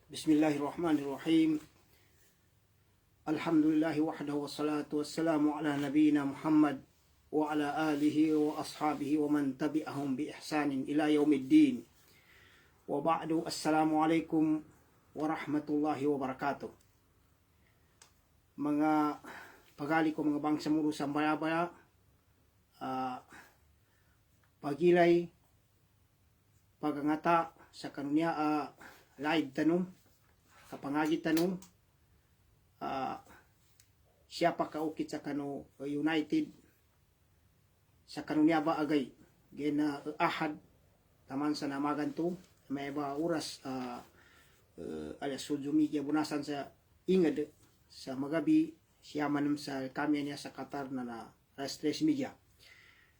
Bismillahirrahmanirrahim. Alhamdulillahi wahdahu wassalatu wassalamu ala nabiyyina Muhammad wa ala alihi wa ashabihi wa man tabi'ahum bi ihsanin ila yaumiddin. Wa ba'du, assalamualaikum warahmatullahi wabarakatuh. Mga pagali ko, mga bangsa muro sa baya-baya, pagilay, pagangata sa kanunya live tanong, kapangagi tanong, siya pa kaukit sa kanu United sa kanunya ba agay gina ahad taman sa namagan to may ba oras alas sudumigya bunasan sa ingad sa magabi siya manam sa kami niya sa Qatar na stress media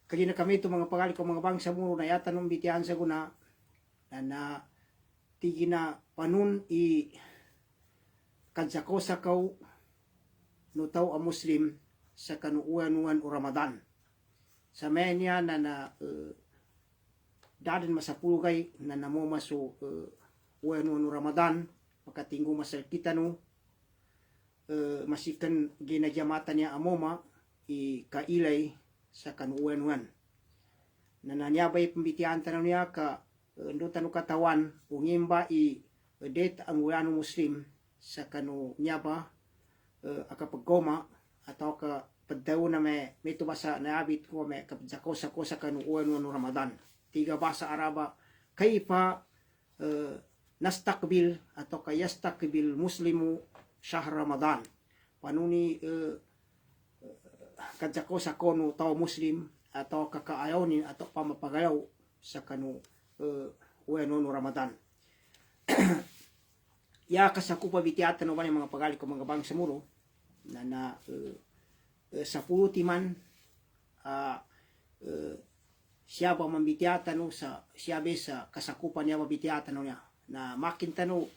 kagina kami to mga pagali ko mga bangsa muro na yata nung bitihan sa guna na tigina panun i kadsako sa kaw no taw a Muslim sa kanuuan o Ramadan sa menya na dadin masapulgay na namo maso uwan o Ramadan makatinggo masal kita no masikan ginajamatan niya amoma i kailay sa kanuuan na nanyabay pambitian tanaw niya ka ndo tanu katawan ungimba i det ang uyan Muslim sa kanu nyaba akapagoma atau ka padaw na may tubasa na abit ko may kapjako sa kanu uwan Ramadan tiga bahasa Araba kaifa nastakbil atau kayastakbil muslimu syahr Ramadan panuni kadjako sa kono tao Muslim atau kakaayaw atau pamapagayaw sa kanu uwan Ramadan ya kasakupa bitiatan no ba mga pagali ko mga bangsa muro na sa pulutiman siya ba mambitiatan no sa siya be sa kasakupan niya mabitiatan no niya na makinta no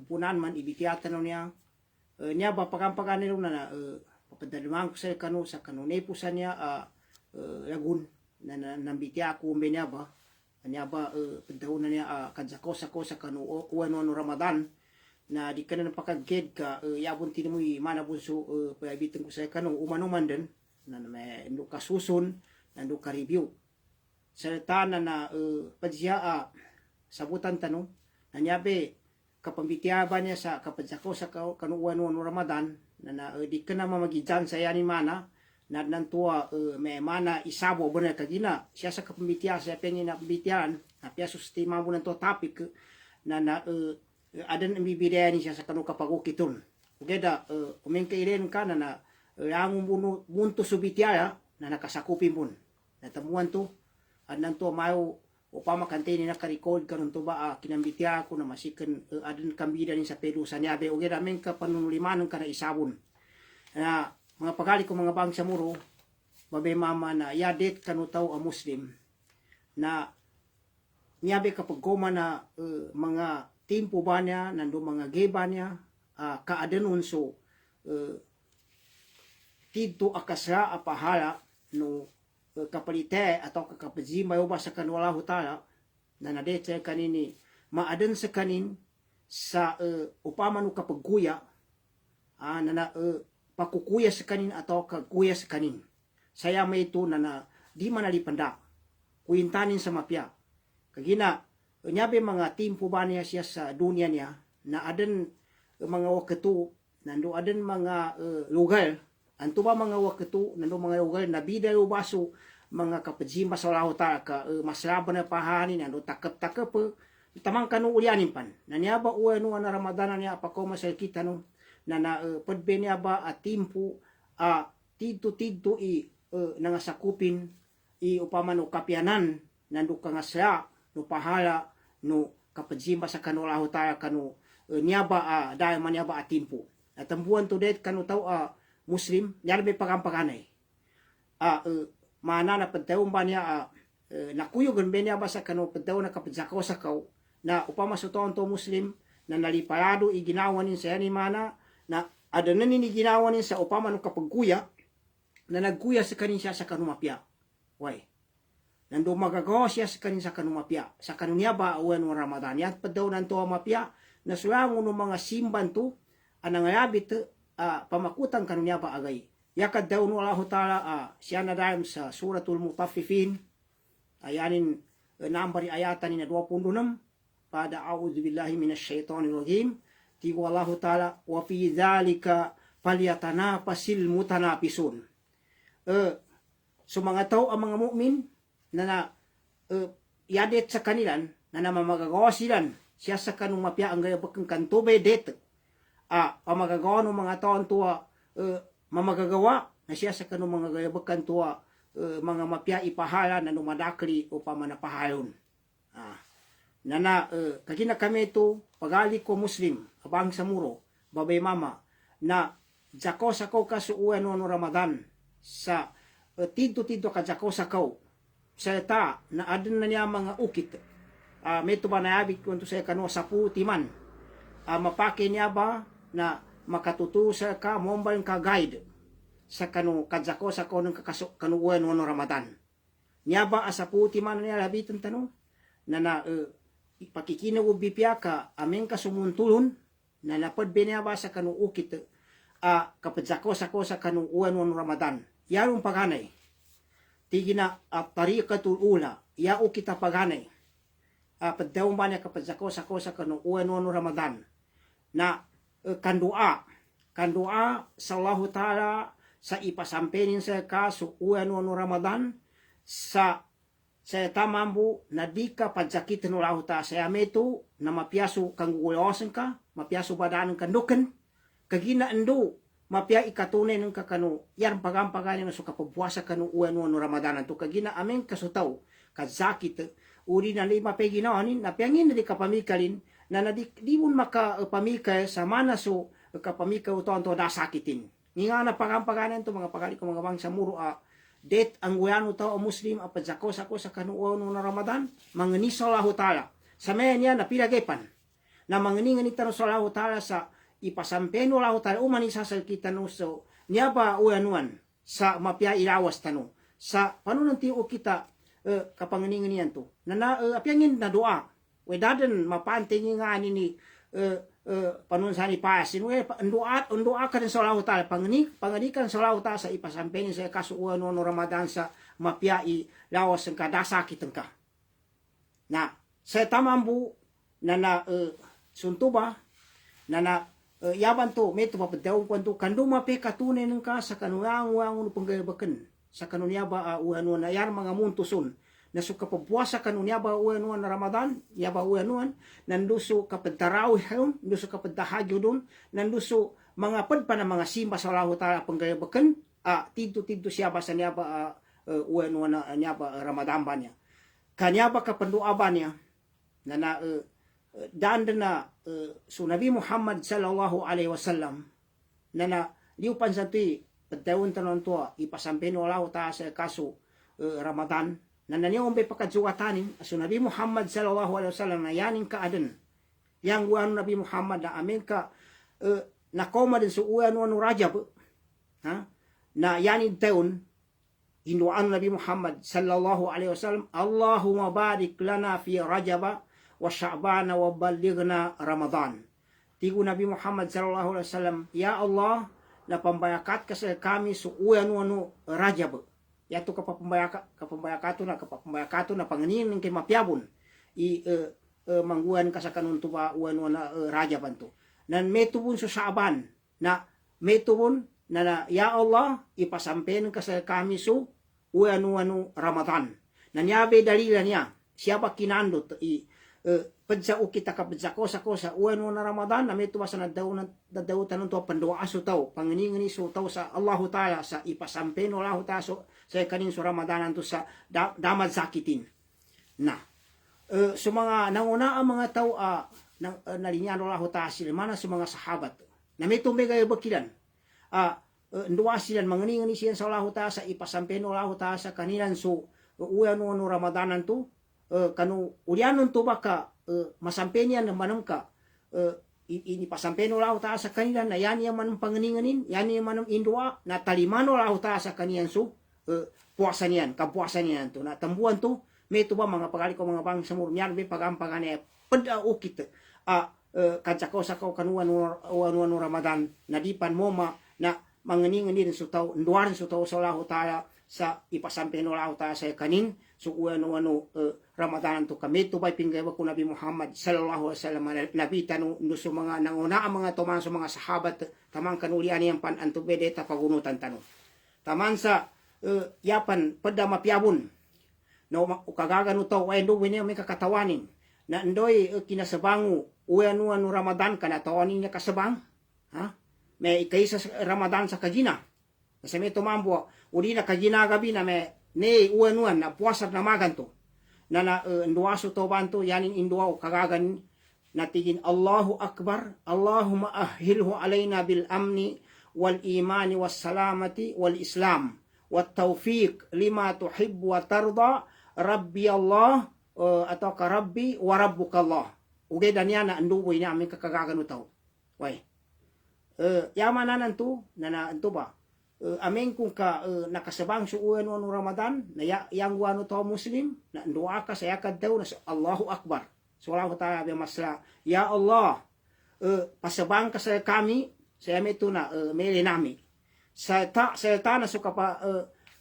punan man ibitiatan no niya niya ba pagampagan nilo na papadaliman ko sa kanu nepusan niya lagun na nambitiya ko umbe niya ba niya ba pagdahunan niya kadsako sa kanu uwan Ramadan na di ka na napakagked ka yabon tinamoy manabunso payabitin ko sa kanu umanuman din na may ndo kasusun na ndo ka-review sa tanan na padsiya sabutan tanong na niya be kapambitiyaba niya sa kapadsako sa kanu uwan Ramadan na di ka na mamagidyan sa yani mana na nantua may mana isabo benar kagina siya sa kapambitiya sa pengen na pambitiyan na piya sustima mo nanto topic na adan ang bibidayan siya sa kanu kapagukiton ugeda umengkairen ka na yang bunto subitiya na nakasakupin mo natamuan to adan to mayo upama kante ni naka-record karon to ba kinambitiya ko na masikan adan kambida ni sa pelusa niya be ugeda men ka panunuliman ka na isabon na mga pagali ko mga bangsa muro babay mama na yadet kanutaw a Muslim na niyabe kapag goma na mga timpo ba niya nando mga geba niya kaadanon so tidto akasra apahala no kapalite atau kakapazima yo ba sa kanwala hutala na nadete kanini maadan sa kanin sa upama no kapagkuya na pakukuya sa kanin atau kakuya sa kanin. Saya may ito na di manalipanda. Kuintanin sa mapya. Kagina, nyabe mga timpo ba niya siya sa dunia niya na adan mga wakatu, nando adan mga lugar, anto ba mga wakatu, nando mga lugar na bida yung baso, mga kapajimba sa lahota, ka maslaba na pahanin, nando takap-takap, tamang kanu ulyanin pan. Nanyaba uwan na Ramadan niya, apako masal kita no, na padbe niya ba at timpo tidto i nangasakupin i upama no kapyanan nando kangasya no pahala no kapadzimba sa kanulaho tayo kanu niya ba dahil man niya ba at timpo at tambuan to det kanu taw Muslim yarbe pagampaganay mana na pagtaon ba niya nakuyugan ba niya ba sa kanu pagtaon na kapadzako sa kaw na upama sa to Muslim na nalipayado i ginawa nin sa yani mana na ada na ginawa nin sa upama no kapagkuya na nagkuya sa kanin siya sa kanumapya. Why? Nando magagawa siya sa kanin sa kanumapya. Sa kanunya ba awan Ramadan. Yan pa daw nanto mapya na sulangon ng mga simban to anangayabit pamakutan kanunya ba agay. Yakad daw no Allah Ta'ala siya na dahil sa suratul Mutaffifin ayanin nambari ayatan ni 26 pada a'udzubillahi minasyaitonir rajim tigo Allah Ta'ala wa fi dzalika falyatanafasil mutanafisun. So mga tao ang mga mukmin na yadet sa kanilan na namamagagawa silan siya sa kanong mapya ang gaya bakang kantube det pamagagawa ng mga tao tuwa mamagagawa na siya sa kanong mga gaya bakang tuwa mga mapya ipahala na numadakli o pamanapahayon kagina kami ito pagali ko muslim abang sa muro babay mama na jako sako kasuuan no Ramadan sa tidto ka jako sakaw sa ta na adun na niya mga ukit meto ba naabit ko sa kano sa putiman mapake niya ba na makatuto sa ka mombal ka guide sa kano kadzako sa konong kakasok kanuuan no Ramadan niya ba sa putiman niya labitan tanong na pakikinaw bipya ka aming kasumuntulon na napad niya ba sa kano ukit kapadzako sa kanuuan no Ramadan yarong paganay tigina tariqatul ula yao kita paganay padawang ba niya kapadzako sa kanuuan no Ramadan na kandua sa Allah Ta'ala sa ipasampenin sa kasuuan no Ramadan sa tamambu na di ka padzakit no Allah Ta'ala sa yameto na mapiaso kang uulawasan ka mapiaso badanan kandukan kagina ando mapya ikatunay ng kakano yan pagampaganin na so kapagpuasa kanu uwan no Ramadan to kagina amen kasutaw kazakit uri na lima peginawanin na piangin na di kapamikalin na di mo makapamikay sa mana so kapamikaw to dasakitin nga na pagampaganin to mga pagali ko mga bangsa muro det ang uyano tao muslim apadzako sa kanu uwan no Ramadan manganisa Allah Ta'ala sa maya niya na pilagapan na manganingan ita no sa Allah Ta'ala sa ipasampeno lao tayo umanisa sa kita no so niya ba uyanuan sa mapya ilawas tano sa panunantiyo kita kapanganingan niyan to na apyangin na doa we daden mapanting nga ni panunsani pasin we doa ka sa lao tayo panganikan sa lao tayo sa ipasampeno sa kasuuan no Ramadan sa mapya ilawas ang kadasakit ka na sa tamambu na suntuba na yaban to meto papadaw kwanto kando mape katunay ng ka sa kanuang no panggabaken sa kanunya ba uano na yar mga muntuson na so kapabuasa kanunya ba uano na Ramadan yaba uano nanduso kapadtaraw yon nanduso kapadahagyo don nanduso mga padpa na mga simba sa Allah Ta'ala panggabaken tidto siya ba sa niya ba uano na niya ba Ramadan ba niya kanya ba kapandoa ba niya na daan na so Nabi Muhammad sallallahu alaihi wasallam na liupan sa ti pagdawon tanon to ipasampeno Allah ta sa kaso Ramadan na naniyong be pakadsuwatanin so Nabi Muhammad sallallahu alaihi wasallam na yaning kaaden yang uan Nabi Muhammad na amin ka nakoma din so uan no Rajab na yaning taon inuan Nabi Muhammad sallallahu alaihi wasallam Allahumma barik lana fi Rajaba wa Sya'bana wa ballighna Ramadan. Tigo Nabi Muhammad sallallahu alaihi wasallam, ya Allah, na pambayakat ka sa kami sa uyan Rajab. Yato kapambayakato na panganin ng kay mapyabon. Mangguan ka sa kanun tuba uyan Rajab anto. Nan metubon sa Sya'ban na metubon na ya Allah ipasampen ka sa kami sa uyan Ramadan. Nanyabe dalilan niya siya ba kinandot padsa kita kapadsa ko sa uwan na Ramadan na may tuwa sa nadaw tanong to panduwa aso tao panginingani so tao sa Allah Ta'ala sa ipasampen Allah Ta'ala sa kanin so Ramadan to sa damad sakitin na so mga nanguna ang mga tao nalinya Allah Ta'ala sila mana sa mga sahabat na may tumigay bakilan nduwa sila manginingani siya sa Allah Ta'ala sa ipasampen Allah Ta'ala sa kanilan so uwan no Ramadan to kanu ulianon to baka masampenian na manang ka ini pasampeno lao ta sa kanila na yan yung manang panganinganin yan yung manang indua na talimano lao ta sa kaniyan so puwasan yan kapuwasan yan to na tambuan to may to ba mga pagali ko mga bang samur niyan may pagampagane pada ukit kancako sakau kanuan Ramadan nadipan moma na mangening-ngeni su tau nduaran su tau sallahu taala sa ipasampein Allah taala sa kanin su uanu Ramadan tu kami tu bai pinggay ku Nabi Muhammad sallallahu alaihi wasallam nabi tanu nusu mga nanguna mga toman su mga sahabat tamang kanulian yang pan antu bede ta pagunutan tanu taman sa yapan pada mapiabun no ukagaga no tau endo wene may kakatawanin na ndoy kinasabangu uanu Ramadan kana tawani niya kasabang ha may kaisa Ramadan sa kajina kasi may tumambo uri na kajina gabi na may ne uanuan na puasa na maganto na nduaso to banto yanin induao kagagan natigin Allahu Akbar Allahumma ahilhu alaina bil amni wal imani was salamati wal islam wat taufiq lima tuhibbu wa tarda rabbi Allah atau ka rabbi wa rabbuka Allah uge dania na ndubo ina amin kakagagan utaw way yamana nantu nana antu ba amin kung ka nakasabang su ueno Ramadan na yang wano to muslim na doa ka saya kadaw na Allahu Akbar sallallahu taala bi masla ya Allah pasabang ka sa kami saya metu na mele nami sa ta na suka pa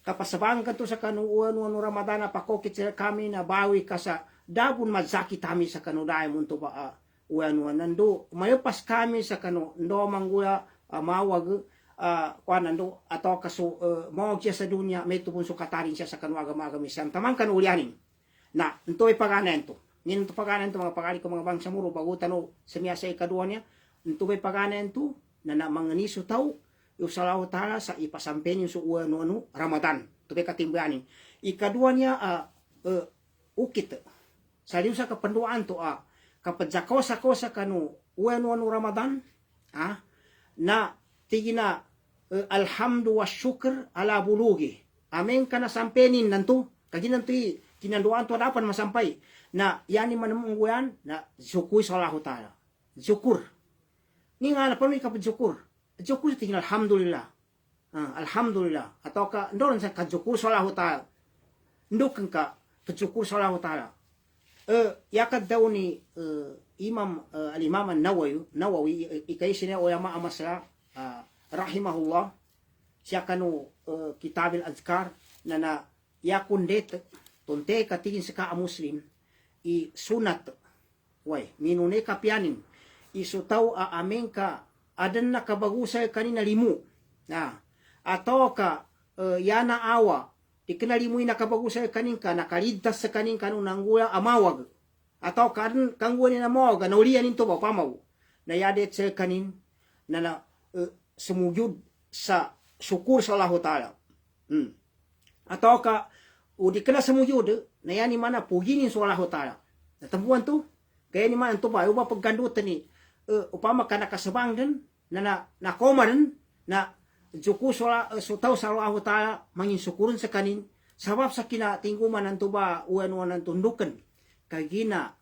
kapasabang ka to sa kanu ueno Ramadan pa kokit sa kami na bawi ka sa dabun mazaki tami sa kanu dai munto ba ueno nando mayopas kami sa kanu ndo mangguya mawag nando atau kaso mau siya sa dunia may tupon so katarin siya sa kanwa agama Islam tamang kanulianin na ito ay paganan to ngin to paganan to mga pagari ko mga bangsa muro bagutan o semia sa ikadua niya ito ay paganan to na mga niso tao yung sallahu taala sa ipasampen yung suwa no Ramadan to ay katimbayanin ikadua niya ukit sa liu sa kapanduan to kapadjakosa kanu uwa no Ramadan na tigina alhamdu wa syukur ala bulugi. Amin kana sampenin nantu. Kaginan tu kinanduan tu dapat masampai. Na yani manamungguyan na syukui sallahu taala. Syukur. Ni nga na pamay ka syukur. Syukur tingin alhamdulillah. Alhamdulillah. Atau ka ndon sa ka syukur sallahu taala. Nduk ka syukur sallahu taala. Yakad daw ni Imam al-Imam Nawawi ikaisine o yama amasra rahimahullah siya kanu kitabil azkar na yakundet tonte katigin sa ka muslim i sunat way minune kapianin isutaw amen ka adan na kabagusay kanina limu na atau ka yana awa ikinalimuy na kabagusay kanin ka nakaligtas sa kanin kanu nanggula amawag atau kan kangguan na mawag na ulian into ba pamaw na yadet sa kanin na sumujud sa syukur sa Allah Ta'ala. Atau ka, di kena sumujud, na yan ni mana puginin sa Allah Ta'ala. Natambuan to, kaya ni mana to ba, uba paggandutan ni, upama ka nakasabang din, na nakoma din, na syukur sa Allah Ta'ala, mangin syukurun sa kanin, sabab sa kinatingguman ng tuba, uwan-uwan ng tundukan, kaya gina,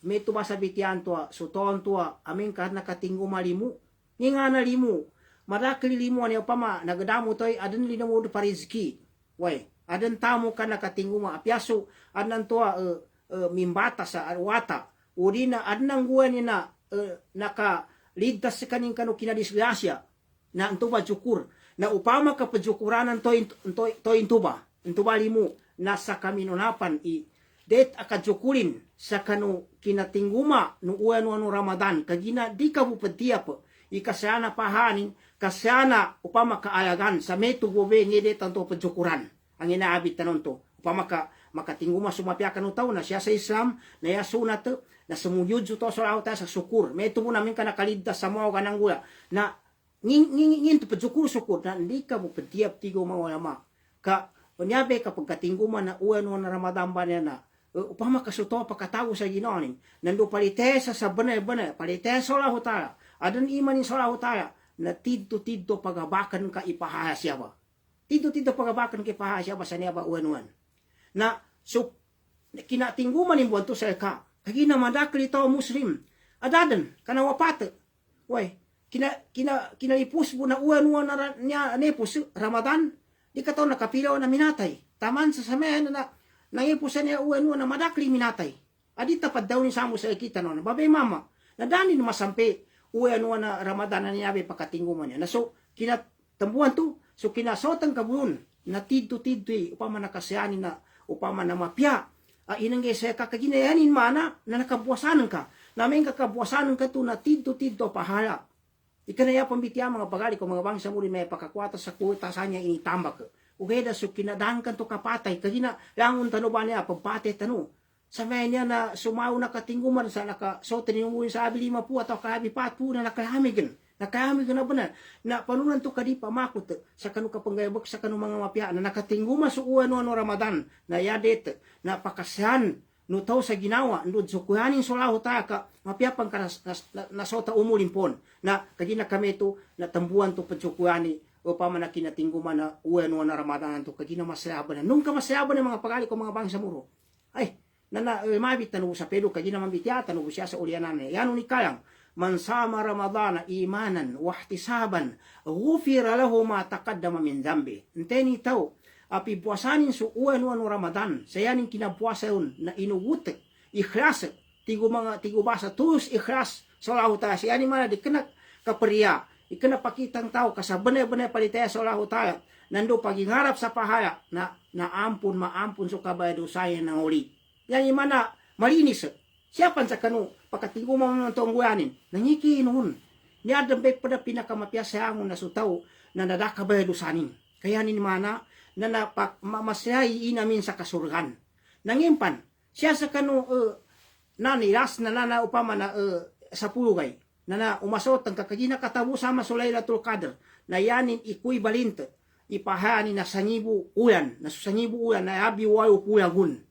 may tuba sa bitian to, suton to, amin ka nakatingguma limu, nga na limu, madakli limu ani upama nagadamu toy adan linamu do parizki way adan tamu kan nakatinguma apiaso adan to mimbata sa arwata udina adnang guan ni na naka ligtas sa kaning kanu kinadisgrasya na antuba syukur na upama ka pajukuranan toy intuba limu nasa kaminunapan i det akajukulin sa kanu kinatinguma no uwan Ramadan kagina di ka bupetiap ikasana pahanin kasana upama kaalagan sa metu gobe ngede tanto pencukuran ang inaabit tanon to upama ka makatinguma sumapiakan utaw na siya sa Islam na ya sunat na sumuyud to sa ta sa syukur metu mo namin ka nakaligtas sa mga kanang gula na ngin to pencukur syukur na hindi ka mo petiap tigo mga ulama ka unyabe kapag katinguma na uwan na Ramadan ba na upama kasuto pakatago sa Ginoo nando palitesa sa banay palitesa sa Allah Ta'ala adan iman sa Allah Ta'ala na tidto pagabakan ka ipahasya ba tidto pagabakan ka ipahasya ba sa niya ba uwan na so kinatingguman ni buwan to sa ka kagina madakli to muslim adadan kana wapat way kinalipus mo na uwan na niya nepus Ramadan di ka to nakapilaw na minatay taman sa samayan na nangipusan niya uwan na madakli minatay adi tapad daw ni samo sa kita no babay mama na dani na masampe uwe ano na Ramadan na niyabe pakatingguman niya na so kinatambuan to so kinasotang kabun na tidto upama nakasyanin na upama na mapya inang saya kakaginayanin mana na nakabuasanan ka namin kakabuasanan ka to na tidto pahala ikanaya pambitya mga pagali ko mga bangsa muri may pakakwata sa kuta sanya initambak ugeda so kinadahan kan to kapatay kagina langon tano ba niya pagpate tano sabay niya na sumaw na katingguman sa nakasotin yung muli sa abi 50 atau kabi 40 na nakahamigan na benar na panunan to kadi pamakot sa kanu kapanggayabak sa kanu mga mapya na nakatingguman sa uwan no Ramadan na yadet na pakasyan no taw sa ginawa ndud sukuhanin solahu ta ka mapya pang nasota umulin pon na kagina kami to na tambuan to pansukuhani o pa man kinatingguman na uwan no Ramadan to kagina masayaban nung ka masayaban ng mga pagali ko mga bangsa muro ay na mabit tanu sa pedo kagina mambitya tanu siya sa ulianan yan ni kalang man sama Ramadana imanan wa ihtisaban ghufira lahu ma taqaddama min dhanbi enteni tau api puasanin su uwan Ramadan sayanin kinapuasa yun na inugut ikhlas tigo basa tulus ikhlas sallahu ta'ala sayanin mana dikenak kapriya ikena pakitang tao kasabene-bene palitaya sallahu ta'ala nando pagingarap sa pahala na maampun su kabay dosaya nang uli yan mana malinis siapan sa kanu pakatingguman ng tongguyanin nangiki noon niya dambe pada pinakamapyasa ang nasutaw na nadakabay dosanin kaya ni mana na mamasyahi inamin sa kasurgan nangimpan siya sa kanu naniras na upama na sa pulugay na umasot ang kakagina katabu sama sa Laylatul Qadr na yanin ikuy balinte ipahani na sangibu ulan na sangibu ulan na abi wayo puyagun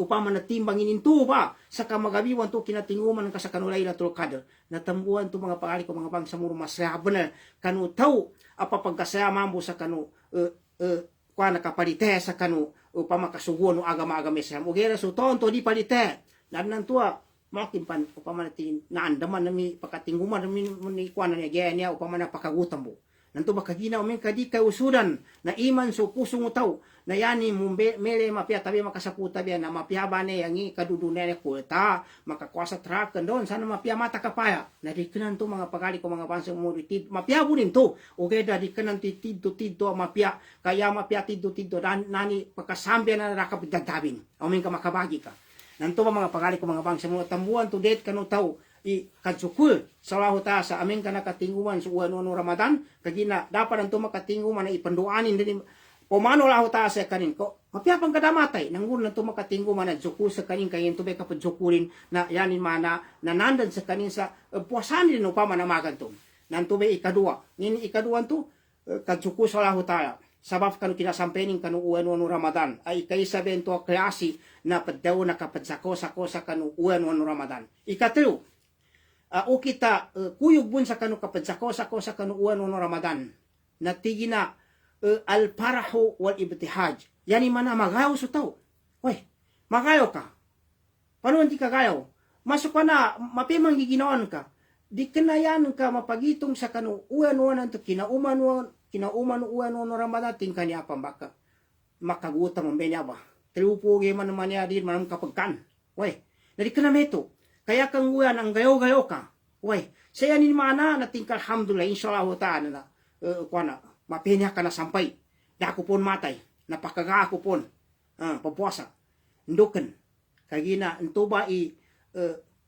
upama na timbangin into ba sa kamagabiwan to kinatinguman ka sa kanulay na Laylatul natambuan to mga paari ko mga bangsa muro masyaban na kanu tau apa pagkasaya mambo sa kanu kwa nakapalite sa kanu upama kasugon no agama-agama sa ugera so tonto di palite nan tua makin pan upama natin naandaman nami pakatinguman nami kwa na niya upama na pakagutam bo nanto bakagina umin kadi kay usudan na iman so pusong utaw na yani mele mapya tabi makasaputa biya na mapya bane yangi kadudune kulta makakwasa truck don sana mapya mata kapaya na dikenan to mga pagali ko mga bansang muritid mapya bunin to ugeda dikenan tidto mapya kaya mapya tidto dan nani pakasambi na rakapidadabin umin ka makabagi ka nanto mga pagali ko mga bansang mo tambuan to det kanu taw kadsukul sallahu ta sa amin ka nakatingguman sa uwan Ramadan kagina dapat nanto makatingguman na ipanduanin din pomano lahu ta sa kanin ko mapiapang kadamatay nangun nanto makatingguman na zukul sa kanin kayin to be kapadzukulin na yanin mana nanandan sa kanin sa puasan din upama na maganto nanto be ikadua nini ikaduan to kadsukul sallahu ta sabab kanu kinasampening kanu uwan Ramadan ay kaysa bento klase na padaw na kapadsako sa kanu uwan Ramadan ikatlo o kita kuyog bun sa kanu kapadsako sa kanu uwan Ramadan natigina al-farahu wal ibtihaj yani mana magayo so tao oy magayo ka paano hindi ka gayo masuk ka na mapimang giginawan ka di kanayan ka mapagitong sa kanu uwan to kinauman uwan Ramadan tingkan niya pambaka makagutam ang benya ba triupugi man naman niya din manam kapagkan oy nadi ka na meto kaya kang uyan ang gayo-gayo ka. Uy, saya ni mana na tingkal alhamdulillah insyaallah ta'ala na kuana mapinya ka na sampay. Dako pon matay, napakaga ako pon. Papuasa. Nduken. Kagina entuba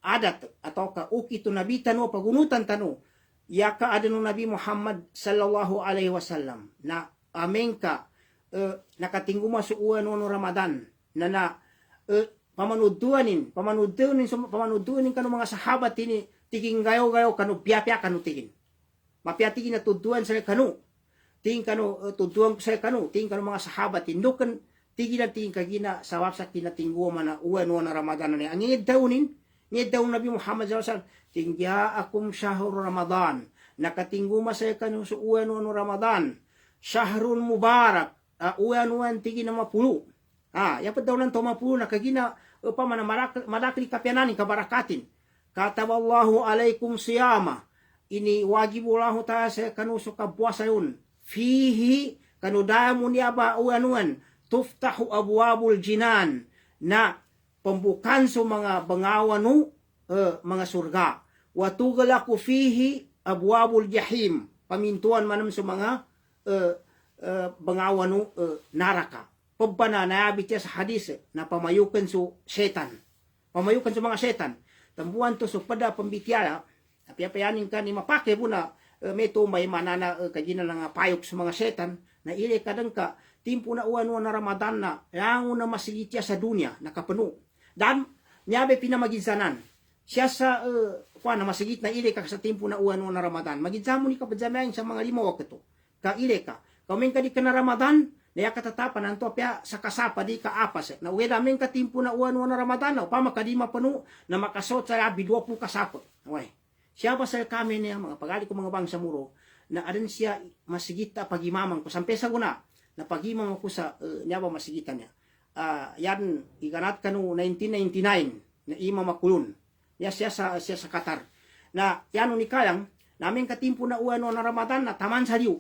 adat atau ka uki to nabi tano pagunutan tano. Ya ka ada no Nabi Muhammad sallallahu alaihi wasallam na amengka nakatingguma sa uwan Ramadan na pamanuduanin kanu mga sahabat ini tiging gayo-gayo kanu piapya kanu tigin mapya tigin na tuduan sa kanu tingin kanu tuduan sa kanu tingin kanu mga sahabat indukan tigin na tingin kagina sawap sa kinatinggo man na uwan Ramadan na angid daw Nabi Muhammad sallallahu alaihi wasallam tingya akum syahrul Ramadan nakatingguma sa kanu sa uwan Ramadan syahrul mubarak uwan tigin na mapulo yapat daw lang tumapulo na kagina upama na malakli kapyanan kabarakatin. Kataballahu alaikum siyama. Ini wajibullahu ta'ala sa kanuso kapuasa yun. Fihi kanudamu niya ba uanuan. Tuftahu abwabul jinan. Na pembukan sa mga bangawanu mga surga. wa tughlaqu fihi abwabul jahim, pamintuan manam sa mga bangawano naraka. Pabana naabit siya sa hadis na pamayukan su setan. Pamayukan sa mga setan. Tambuan to so pada pambitiala, apiapayanin ka ni mapake po na meto may manana kagina nga payok sa mga setan na ile kadang ka timpo na uwan na Ramadan na yango na masigit sa dunia nakapano. Dan niyabe pinamaginsanan. Siya sa na masigit na ile ka sa timpo na uwan na Ramadan. Maginsamo ni kapadjamayan sa mga lima wakto. Ka ile ka. Kaumin ka di ka na Ramadan, naya katatapan nanto apya sa kasapa di ka apas. Na uwe namin ka timpo na uwan na Ramadan na upama kadima pano na makasot sa labi 20 kasapot. Okay. Siya ba sa kami niya mga pagali ko mga bangsa muro na arin siya masigit ta pagimamang ko sampai sa guna na pagimam ko sa niya ba masigitan niya. Yan iganat kanu 1999 na ima makulun. Ya siya sa Qatar. Na yan ni kayang namin katimpo na uwan na Ramadan na taman saliw.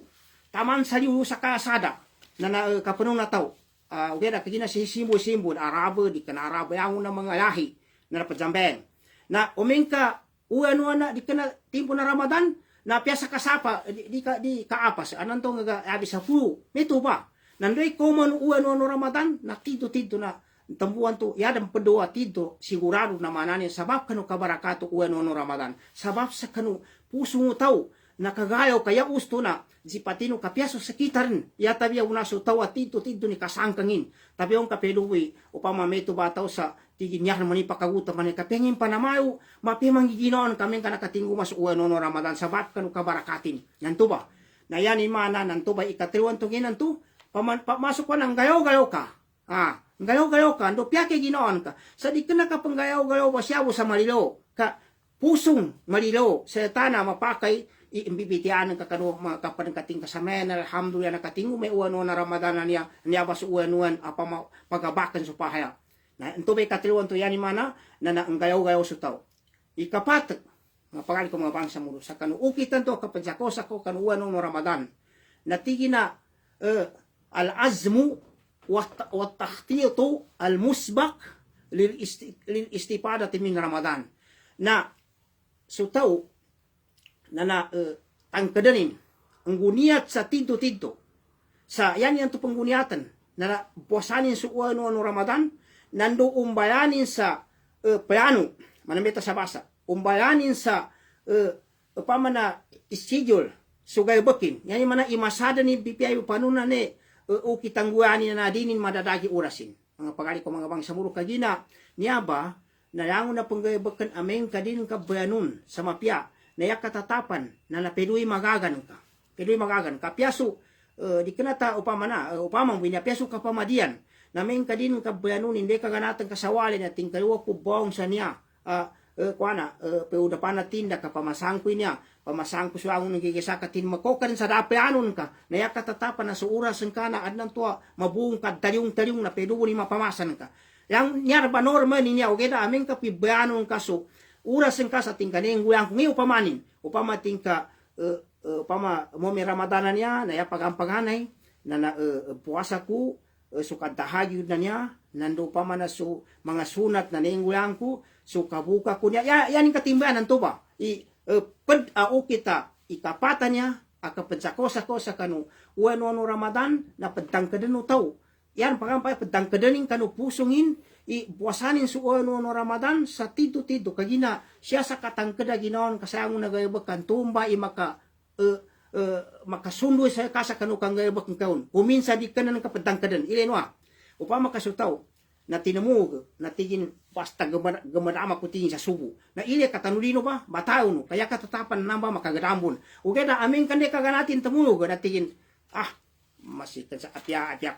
Taman saliw sa kasada na kapunong na tao. Ugera kagina si simbol Arabo di kana Arabo yang na mga lahi na napajambeng. Na umengka uwan na di kana timpo na Ramadan na piasa kasapa di kaapas ananto nga abi sa fu meto ba nandoy common uwan no Ramadan na tito na tambuan to yadam pedoa tito sigurado na manani sabab kanu kabarakato uwan no Ramadan sabab sa kanu puso mo tao nakagayaw kaya usto na zipatino kapiaso sekitaran ya tabiya unaso tawa tito ni kasangkangin tabiong kapeluwi upama meto bataw sa tigin niya mani pakaguta mani kapengin panamayo mapi manggiginoon kami kana katinggu mas uwan no Ramadan sabab kanu kabarakatin nanto ba na yan imana nanto ba ikatriwan to ginanto masuk pa ng gayaw ka gayaw ka ando piyake ginoon ka sa di ka nakapanggayaw ba siya sa malilo ka pusong malilo sa tana mapakay imbibitian ka kanu makapan kating kasamayan alhamdulillah nakatingu may uwan na Ramadan niya bas uwan apa pagabakan sa pahaya na ento may katriwan to yan mana na ang gayaw sa tao ikapat nga pangali ko mga bangsa mo sa kanu ukitan to kapadsakos ako kanu uwan no Ramadan natigi na al-azmu wa takhtitu al-musbaq lil istifadati min Ramadan na so tao na tangkadanin ang guniat sa tinto sa yan to pangguniatan na puasanin sa uwan no Ramadan nando umbayanin sa plano manameta sa basa umbayanin sa pamana schedule sugay bakin yan mana imasada ni BPI panuna ne o kitangguani na dinin madadagi orasin mga pagali ko mga bangsa muro kagina niya ba nalangon na panggayabakan ameng kadin kabayanun sa mapya na yakatatapan na napeluy magagan ka piaso di kanata upamang piaso ka pamadian namin kadin kabayanun hindi kaganatan kasawali na tingkaliwa po bawang sa niya peudapan na tinda ka pamasangko niya pamasangko sa ang nagigisa ka tin makokan sa dapayanon ka na yakatatapan na sa orasan ka na adnan tuwa mabuong kadtalyong na peluwo ni mapamasan ka yang nyar ba normal niya o kaya aming kapibayanon ka so urasin ka sa tingkaning guyang ngayon upama tingka upama momi Ramadanan niya na yapagampaganay na puasa ko sukat dahagi na niya nando upama na so mga sunat na ninguyang ko so kabuka ko niya yan yung katimbayan to ba kita ikapata niya akapadsakosa kanu uwan no Ramadan na padtangkadan no tao yan pagampay padtangkadanin kanu pusungin puasanin sa uwan no Ramadan sa tito kagina siya sa katangkada ginaon kasayang nagayabakan tumba makasundo sa kasa kanu kang gayabakan kaon kuminsa di ka na ng kapadangkadan ilenwa upama kasutaw na tinamug na tigin basta gamadama ko tingin sa subo na ile katanulino ba bataw no kaya katatapan namba makagadambon ugay na aming kande kaganatin tamulog na tigin masikan sa apya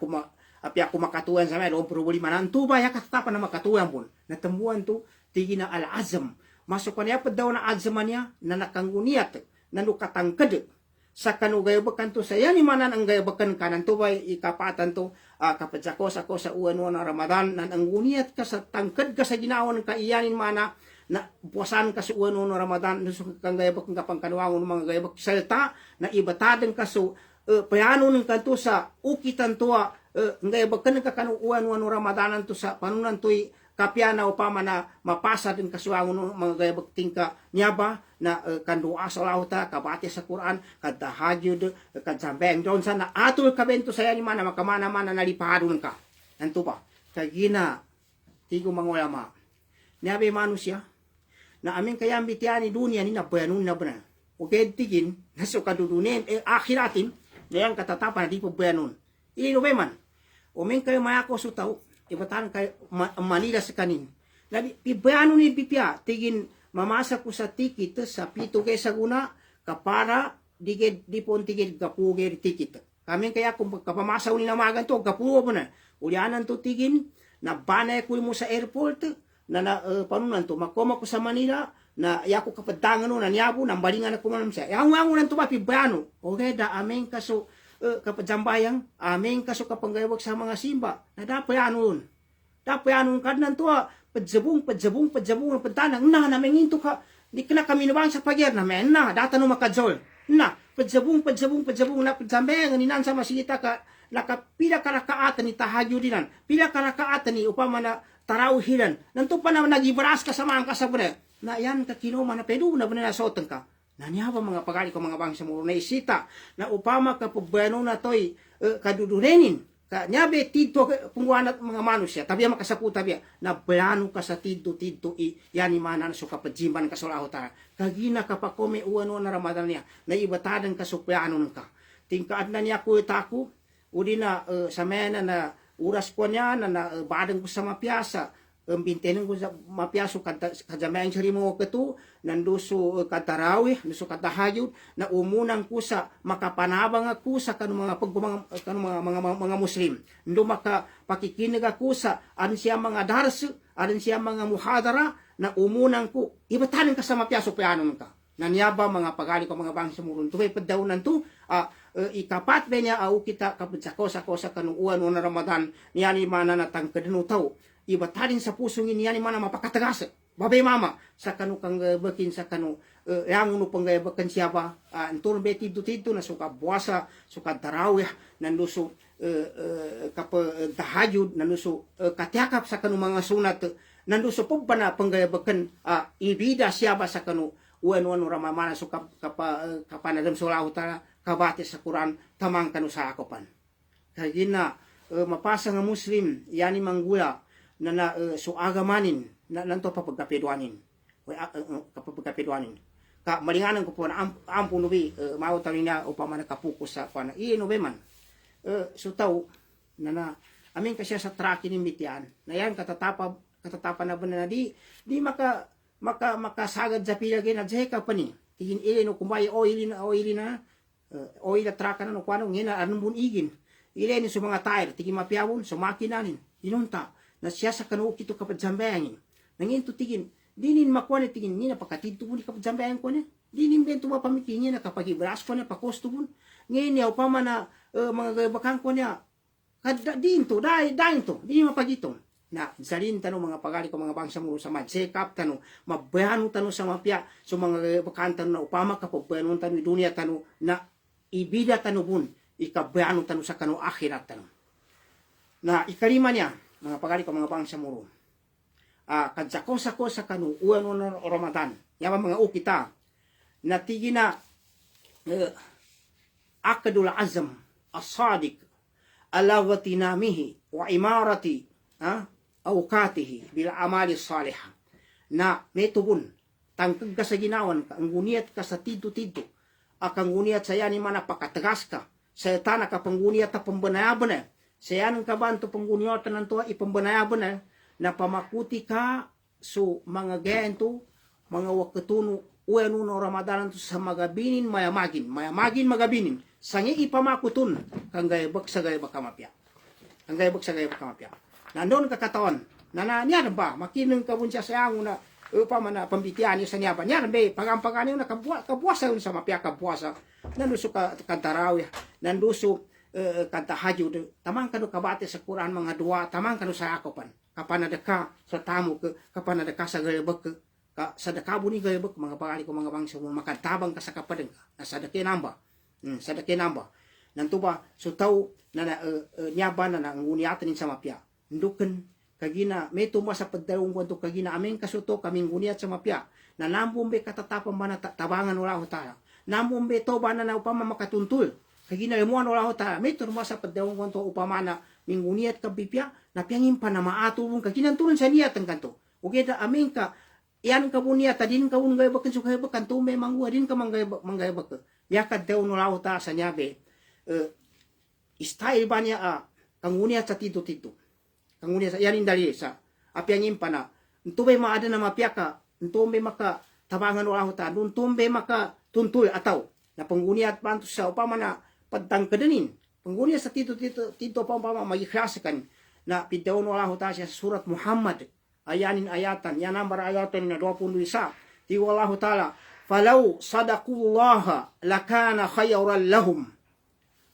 ko makatuan sa may problema nanto ba ya katatapan na makatuan pun natambuan to tigin na al-azam masuk pa niya daw na azman niya na nakangguniat na nukatangkad sa kanugayabakan to sa yan imanan ang gayabakan kanan to ba ikapatan to kapadsakos ako sa uwan na Ramadan nan ang guniat ka sa tangkad ka sa ginawan ka iyanin mana na puasan ka sa uwan na Ramadan so kang gayabakan ka pang kanuwangon mga gayabak salta na ibatadan ka so payano ng kanto sa ukitan to gayabakan ka kanuwan no Ramadanan to sa panunan to'y kapya na upama na mapasa din kasuangon ng mga gaya tingka niya ba na kandoa sa lauta kabati sa Quran kadahajud kadzambeng don sa na atul kabento saya ni mana makamana-mana nalipadon ka anto ba kagina tigo mangulama niabe manusia na aming kayang bitiani dunia ni na bayanun na bana okay tigin naso kadudunin akhiratin yang katatapan di bayanun ini man uming kayo mayako sutaw ibatan kay Manila sa kanin. Labi pibayano ni pipya tigin mamasa ko sa tikit sa pito kay sa guna kapara digid di pon tigid gapuge tikit. Kami kaya kung kapamasaw ni namagan to gapuo mo na. Ulianan to tigin na banay ko mo sa airport na panunan to makoma ko sa Manila na yako kapadangan no na niyabo nang balingan ako man siya. Yang wangunan to ba pibayano. Okay da aming kaso kapajambayang aming kaso kapanggayawag sa mga simba na dapat anon kadnan to padzabong padtanang na namin into ka di ka na kami nabang sa pagyer na men na data no makadzol na padzabong na padzambayang ninan sa masita ka nakapila karakaatan ni tahadyo dinan pila karakaatan ni upama na tarawhilan nanto pa na nagibaras ka sa mga kasabra na yan ka kinoma na pedo na banasotang ka nanyaba mga pagari ko mga bangsa mo na isita na upama ka pagbayano na to'y kadudurenin ka nyabe tidto pungwanat mga manusia tabi makasapu tabi na plano ka sa tidto yani mana na suka pajiman ka sulaho tara kagina ka pa kome uano na Ramadan niya na ibatadan ka suplano ka tingkaad na niya ko taku udi na sa mena na uras ko niya na badang ko sa mapiasa bintenan ko sa mapiaso kadamay ang sarimo ketu nanduso katarawih nanduso katahayud na umunang ko sa makapanabang ako sa kanong mga Muslim ndo maka pakikinig ako sa aron siya mga dars aron siya mga muhadara na umunang ko ibatanan ka sa mapiaso payanon ka nanyaba mga pagali ko mga bangsa murun tuway padawnan to ikapat ba niya au kita kapadsako sa kanong uwan na Ramadan niya ni mana natang kadinutaw ibatarin sa pusong ini yani mana mapakatagas babay mama sa kanu kang bakin sa kanu yang uno panggay bakan siapa antur beti dutitu na suka puasa suka tarawih nanduso tahajud nanduso katiakap sa kanu mga sunat nanduso po na panggay bakan ibida siapa sa kanu uwan ramamana suka kapanadam sulahu ta kabate sa Quran tamang kanu sa akopan kaya na mapasa nga Muslim yani manggula na so agamanin na nanto papagkapedwanin ka malinganan ko po na ampun ubi mao tawin niya upama nakapukus sa pana ino be man so taw na amin kasi sa tracking ni mitian na yan katatapan na ba na di makasagad sa pilagay na jeka pa ni tigin no kumay oil na trakan no kwano ngina anong bunigin ile ni sa mga tire tigin mapiawon sa makinanin inunta na siya sa kanu kito kapadjambayangin nangin tutigin dinin makuha tigin ni napakatito mo ni kapadjambayang ko niya dinin bento mapamikin niya nakapagibras ko niya pakosto mo ngayon niya upama na mga bakang ko niya kada dinto dahil to dinin mapagito na salin tanong mga pagali ko mga bangsa mo sa madsekap tanong mabayano tanong sa mapya so mga bakang tanong na upama kapagbayano tanong dunia tanong na ibida tanong bun ikabayano tanong sa kanu akhirat tanong na ikarima niya mga pagari ko mga bangsa muro kadsako sa kanu uwan na Ramadan yaman mga ukita natigi na akadul azam as-sadiq ala watinamihi wa imarati awqatihi bil amali salihah na metubun tangkag ka sa ginawan ka ang guniat ka sa tidto akang guniat sa yani mana pakatagas ka sa tanah ka pangguniat ta pambanayaban saya nang kabanto pangguniatan ng tuwa ipambanayaban na pamakuti ka so mga gento mga wakatuno ueno no Ramadan to sa magabinin mayamagin magabinin sangi ipamakutun kang gaybak sa gaybak kamapya nandun kakatawan na niya ba makinang kabun siya sa ang na upama na pambitian niya sa niya ba niya be pagampagan niya na kabuasa sa mapya kabuasa nanduso ka kantarawih nanduso katahajud tamang kanu kabate sa Quran mga dua tamang kanu sa akopan kapanadaka sa tamu kapanadaka sa gaybak ka sa dakabo ni gaybak mga pagali ko mga bangsa mo makatabang ka sa kapadeng na sa dake namba nanto ba so taw na nyaba na nguniatan sa mapya nduken kagina may tuma sa pagdaong kwanto kagina aming kasuto kaming guniat sa mapya na nambombe katatapan ba na tabangan wala ho tayo nambombe to ba na upama makatuntul kagina lemuan wala ho tayo may tuma sa pagdaong kwanto upama na mingguniat ka bipya na piyangin pa na maatulong kagina turun sa niat ang kanto okay da aming ka yan ka bunia tadin ka un gay bakan sukay bakan to may mangwa din ka manggay bak yakad daw no lao ta sa nyabe style ba niya kangunia sa tito kangunia sa yanin dali sa apyangin pa na ntubay maada na mapyaka ntumbe maka tabangan no lao ta ntumbe maka tuntul ataw na pangguniat panto sa upama na padtang kadenin panggunia sa tito pa upama magikrasakan na pidaw no lao ta sa surat Muhammad ayanin ayatan yan number ayatan na 21 di wallahu taala falau sadaqullaha lakana khayran lahum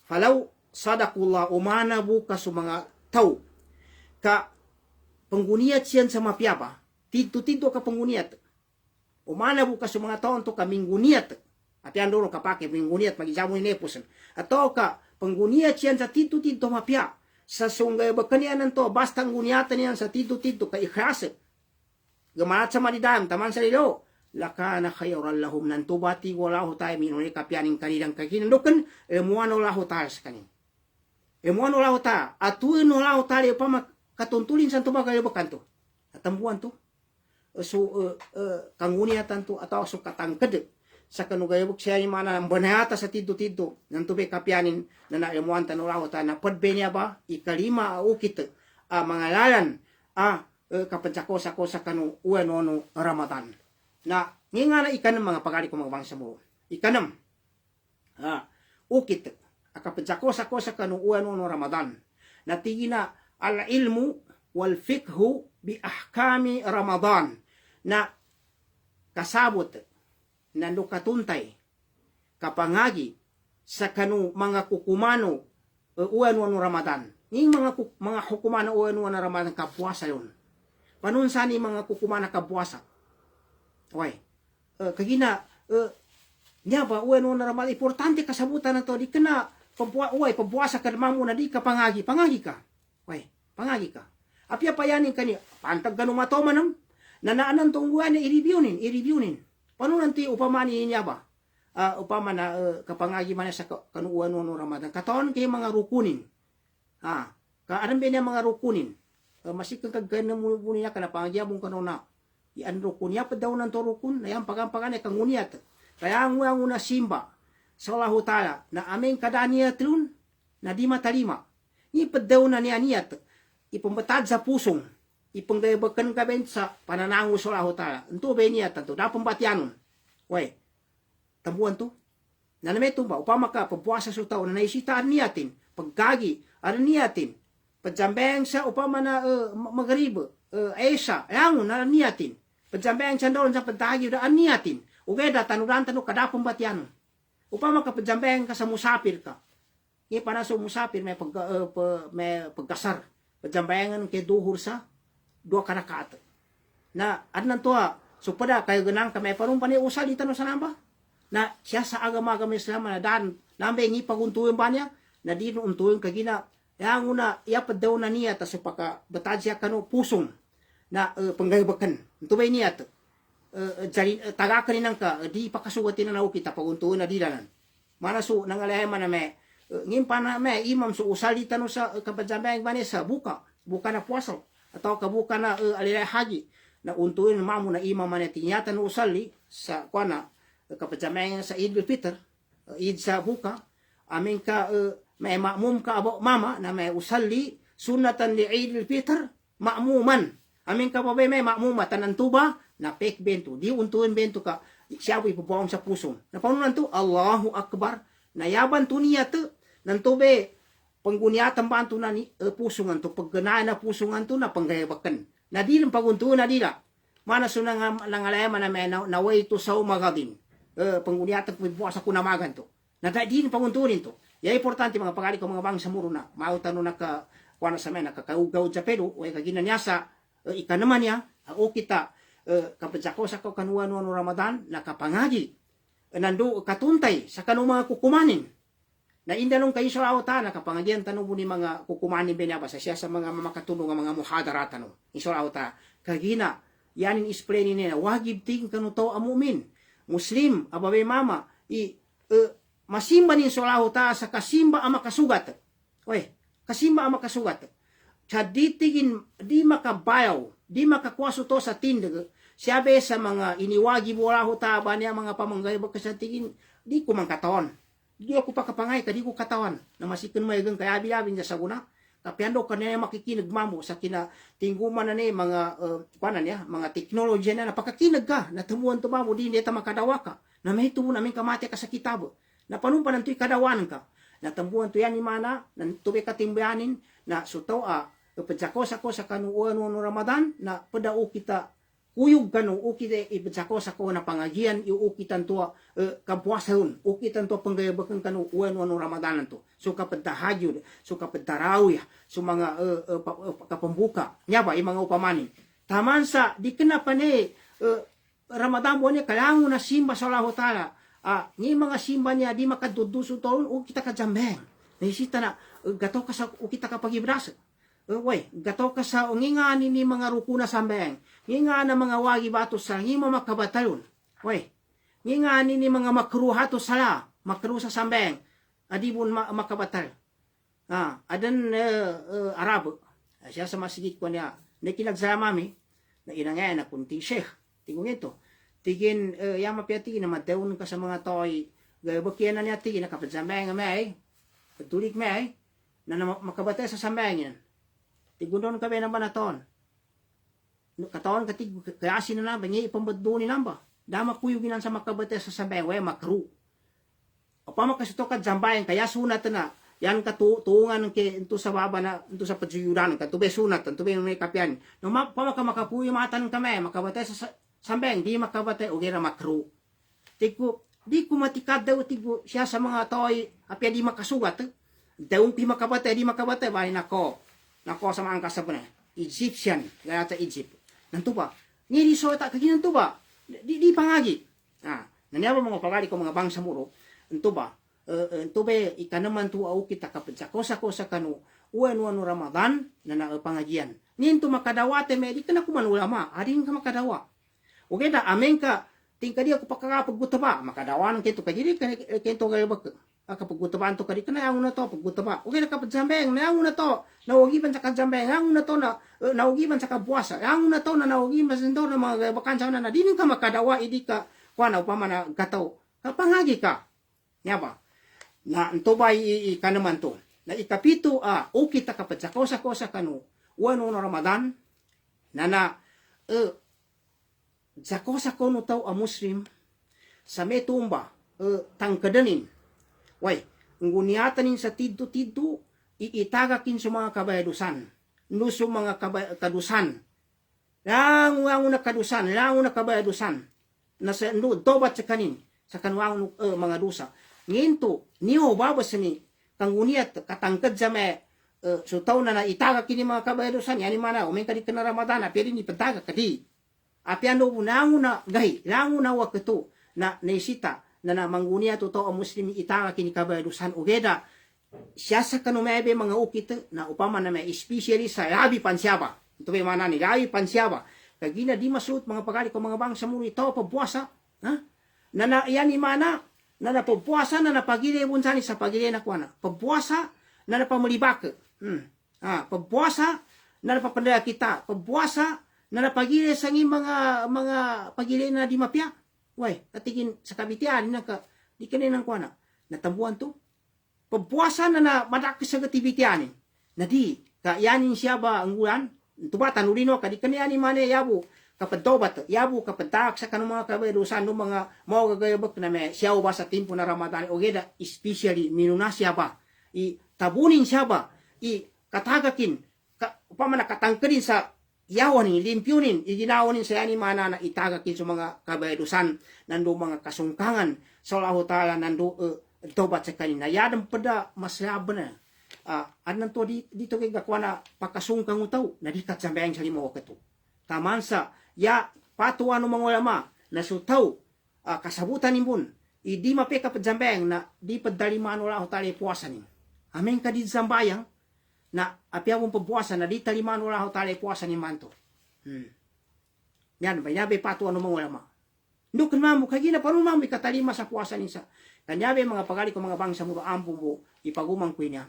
falau sadaqullah umana buka sa mga tao ka pengguniat siyan sa mapiapa tito ka pengguniat umana buka sa mga tao to kaming guniat at yan doon kapake pengguniat magijamu ni nepusan atau ka pengguniat siyan sa tito mapia sa sunggay bakanian to basta guniatan yan sa tito ka ikhlas gamanat sa manidam taman sa lilo lakana khayran lahum nan tubati walahu tayo minuni kapianing kanilang kakinandukan emuano lahu tayo sa kanin emuano lahu tayo atuin lahu tayo pa makatuntulin sa tubaga bakanto atambuan to so kanguniatan to atau so katangked sa kanugayabok siya yung mana banayata sa tito nan tubay kapianin na naemuan tanong lahu tayo na padbenya ba ikalima ukit mga lalan kapansako sa kanu uwanono Ramadan na nga na ikanam mga pagari ko mga bangsa mo ikanam ukit akapansako sa kanu uwanono Ramadan na tigina al ilmu wal fiqhu bi ahkami Ramadan na kasabot na katuntay kapangagi sa kanu mga kukumano uwanono Ramadan ning mga hukumano uwanono Ramadan kapuasa yon panun sani mga kukumana kapuasa okay kagina nya ba uwanono Ramadan importante kasabutan na to di kana pampuasa ka naman muna di ka pangagi ka okay pangagi ka apya payanin kani pantag ganu matomanam nanaanan tong uwan i-reviewin paano nanti upamani niya ba upama na kapangagi man sa kanuuan no Ramadan katon kay mga rukunin kaaram niya mga rukunin masikang kagana mo niya kana pangyabong kanona ian rukun ya padaw nan to rukun na yang pagampangan kang uniat kaya ang una simba sa Allah taala na aming kadaniya trun na di matalima ni padaw na niya niyat ipambatad sa pusong ipanggayabakan ka ben sa pananango sa Allah taala ento be niya tanto da pambatianon way tabuan to na namet to ba upama ka pagpuasa sa tao na naisitaan niyatin pagkagi aron niyatin pajambeng sa upama na magaribo esa yangon na niyatin pajambeng sa doon sa pagtagi da niyatin ugeda tanuran tanu kada pambatianon upama ka pajambeng ka sa musapir ka ni para sa musapir may pagkasar pajambengan kay duhur sa dua karakat na adnan to so pada kayo ganang kamay parang pani usal dito no sa namba na siya sa agama Islam na dan nambe ngi paguntuyon ba niya na di no untuyon kagina yang una iapad daw na niya ta so paka batad siya kano pusong na panggaybakan tubay niya to taga kaninang ka di pakasugatin na kita paguntuyon na dilanan mana so nangalay man na me ngim pa na me imam so usal dito no sa kapajambeng ba niya sa buka na puasa atau kabuka na alilay haji na untuin mamu na imam man tinyatan usali sa kuana kapajamay sa Idul Fitr Eid sa buka amin ka may makmum ka abo mama na may usali sunatan li Idul Fitr makmuman amin ka babay may makmuma tanan tuba na pek bento di untuin bento ka siya ipupuong sa pusong na panunan to Allahu Akbar na yaban to niya to nantube pangguniatan ba anto na ni pusungan to pagganaan na pusungan to na panggayabakan na di ng paguntuan na dila mana so nangalaya man na may naway to sa umagadin pangguniatan ko buwas ako namagan to na di ng paguntuan to ya importante mga pagari ko mga bang sa muro na mautan no naka kuana sa may nakakaugaw sa pero o kagina niya sa ikanaman niya o kita kapadsako sa kanuan no Ramadan nakapangagi nando katuntay sa kanu mga kukumanin Na indanong kayo sa na kapangagian tanong mo ni mga kukumanin binabasa siya sa mga makatulong nga mga muhadara tanong. Isolauta. Kagina, yanin explain ni na wagib ting kanuto amumin. Muslim, ababe mama, masimba nin solauta sa kasimba ang makasugat. Oy, kasimba ang makasugat. Sa ditigin, di makabayaw, di makakwaso to sa tindag. Sabi sa mga iniwagi wala ho taba niya mga pamanggay ba sa tingin, di ko man katawan. Di ako pakapangay ka, di ko katawan. Na masikon mo yung kaya abi-abi niya sa guna. Kapiando ka niya makikinag mamo sa kina tingguman na ni mga mga teknolohiya na napakakinag ka. Natumuan to mamo, di neta makadawa ka. Na may tubo namin kamati ka sa kitabo. Na panumpan nanto'y kadawan ka. Natambuan to yan ni mana, nantubi katimbayanin na sutaw padsako sa kanuuan no Ramadan na padao kita kuyog kanu ukite ipadsako sa ko na pangagian iukitan to kapuasan ukitan to panggayabakan kanu uan no Ramadan to so kapag tahajud so kapag tarawih so mga kapambuka nya ba mga upamani taman sa di kena pa ni Ramadan mo ni kalango na simba sa Allah taala ni mga simba niya di makaduduso to ukita ka jambeng naisita na gato ka sa ukita ka pagibras. Gato ka sa ngingani ni mga rukuna sambeng. Nginga na mga wagi bato sa ngima makabatalon. Ngingani ni mga makruha to sala. Makruha sa sambeng. Adibun makabatal. Adan Arab. Siya sa masigit ko niya. Nakinagsama mi. Na inangay na kunting sheikh. Tingong ito. Tigin yang mapiati na mateun ka sa mga toy. Gayabakyan na niya tigin na kapadsambeng may. Patulik may. Na makabatay sa sambeng yan. Tigundon kami ng banaton. Katawan katig kayasin na namba, ngayon ipambaddo ni namba. Dama kuyuginan sa makabate sa sabay, makru. O pa makasito ka jambayan, kaya sunat na, yan katuungan ito sa baba na, ito sa padsuyuran, katube sunat, katube may kapyan. No makapuyo matan kami, makabate sa sambeng, di makabate, o gira makru. Tigo, di ko matikad daw, tigo siya sa mga toy, apya di makasugat. Dawang pi makabate, di makabate, bahay nako. Nako sa mga angkas na Egyptian, gaya ta Egypt. Nanto ba? Ngiri so ta kagi nanto ba? Di pangagi. Nanyaba mga pagari ko mga bangsa muro. Nanto ba? Nanto ba ikanaman tu au kita kapatsa kosa kanu uwan Ramadan na pangagian. Ninto makadawate me di kana kuman ulama, ading ka makadawa. Okay da amen ka tingka dia ko pakakapagutaba makadawan kito kagiri kento galbak. Kapagutaban to kadi kana na to pagutaba okay na kapadsambeng na to nawagiban sa kadzambeng na to na nawagiban sa kabuasa na to na nawagiban sa na mga bakansa na dinin ka makadawa idi ka kuana upama na gataw kapangagi ka nya ba na nto ba ikanaman to na ikapito okay ta kapadsa kosa kanu uwan no Ramadan na zakosa kono taw a muslim sa metumba tangkadanin. Nguniatanin sa tiddo-tiddo, iitagakin sa mga kabayadusan. Nuso mga kadusan. Lango na kadusan, lango na kabayadusan. Nasa dobat sa kanin, sa kanwang mga dusa. Nginto, niyo babas ni, kang uniat, katangkad sa may, so taon na itagakin ni mga kabayadusan, yan mana, umeng kadi ka na Ramadan, pero ni pataga kadi. Apiano, lango na gahi, lango na wakato, na naisita, na manggunia to ang muslim itaka kini kabayadusan ugeda siya sa kanumebe mga ukit na upama na may especially sa labi pansyaba ito may mana ni labi pansyaba kagina di masut mga pagari ko mga bangsa mo ito pabuasa na yan imana na napabuasa na napagili bunsani sa pagili na kuana pabuasa na napamulibak pabuasa na napapandaya kita pabuasa na napagili sa mga pagili na di mapya. Katigin sa kabitian na ka, di ka nang kuana, natambuan to. Pabuwasan na madakis sa katibitianin. Na di, yanin siya ba ang ulan? Tubatan, ulino ka, di ka niya ni mani yabu. Kapag dobat, yabu kapag taak sa kanong mga kabayadusan, no mga mga gagayabak na may siyaw ba sa timpo na Ramadan, o geda, especially, minuna siya ba? Tabunin siya ba? Katagakin, upama nakatangkadin sa yawanin, limpyunin, iginawanin sa yani mana na itagakin sa mga kabayadusan, nando mga kasungkangan, sa Allah Ta'ala, nando tobat sa kanina. Yadang pada maslaban na. Anan to dito kay gakwa na pakasungkang utaw, nadikat sa bayang sa limo kato. Taman sa, ya patuwa no mga ulama, na sutaw, kasabutan nimbun, di mape ka pajambeng na di padaliman wala ho tali puasa ni amin ka di zambayang na api awong pabuasa na di taliman wala ho tali puasa ni manto yan ba yabe patu ano mga ulama ndukan mamu kagina panu mamu ikatalima sa puasa ni sa kanyabe mga pagali ko mga bangsa mo ampung bo ipagumang ko niya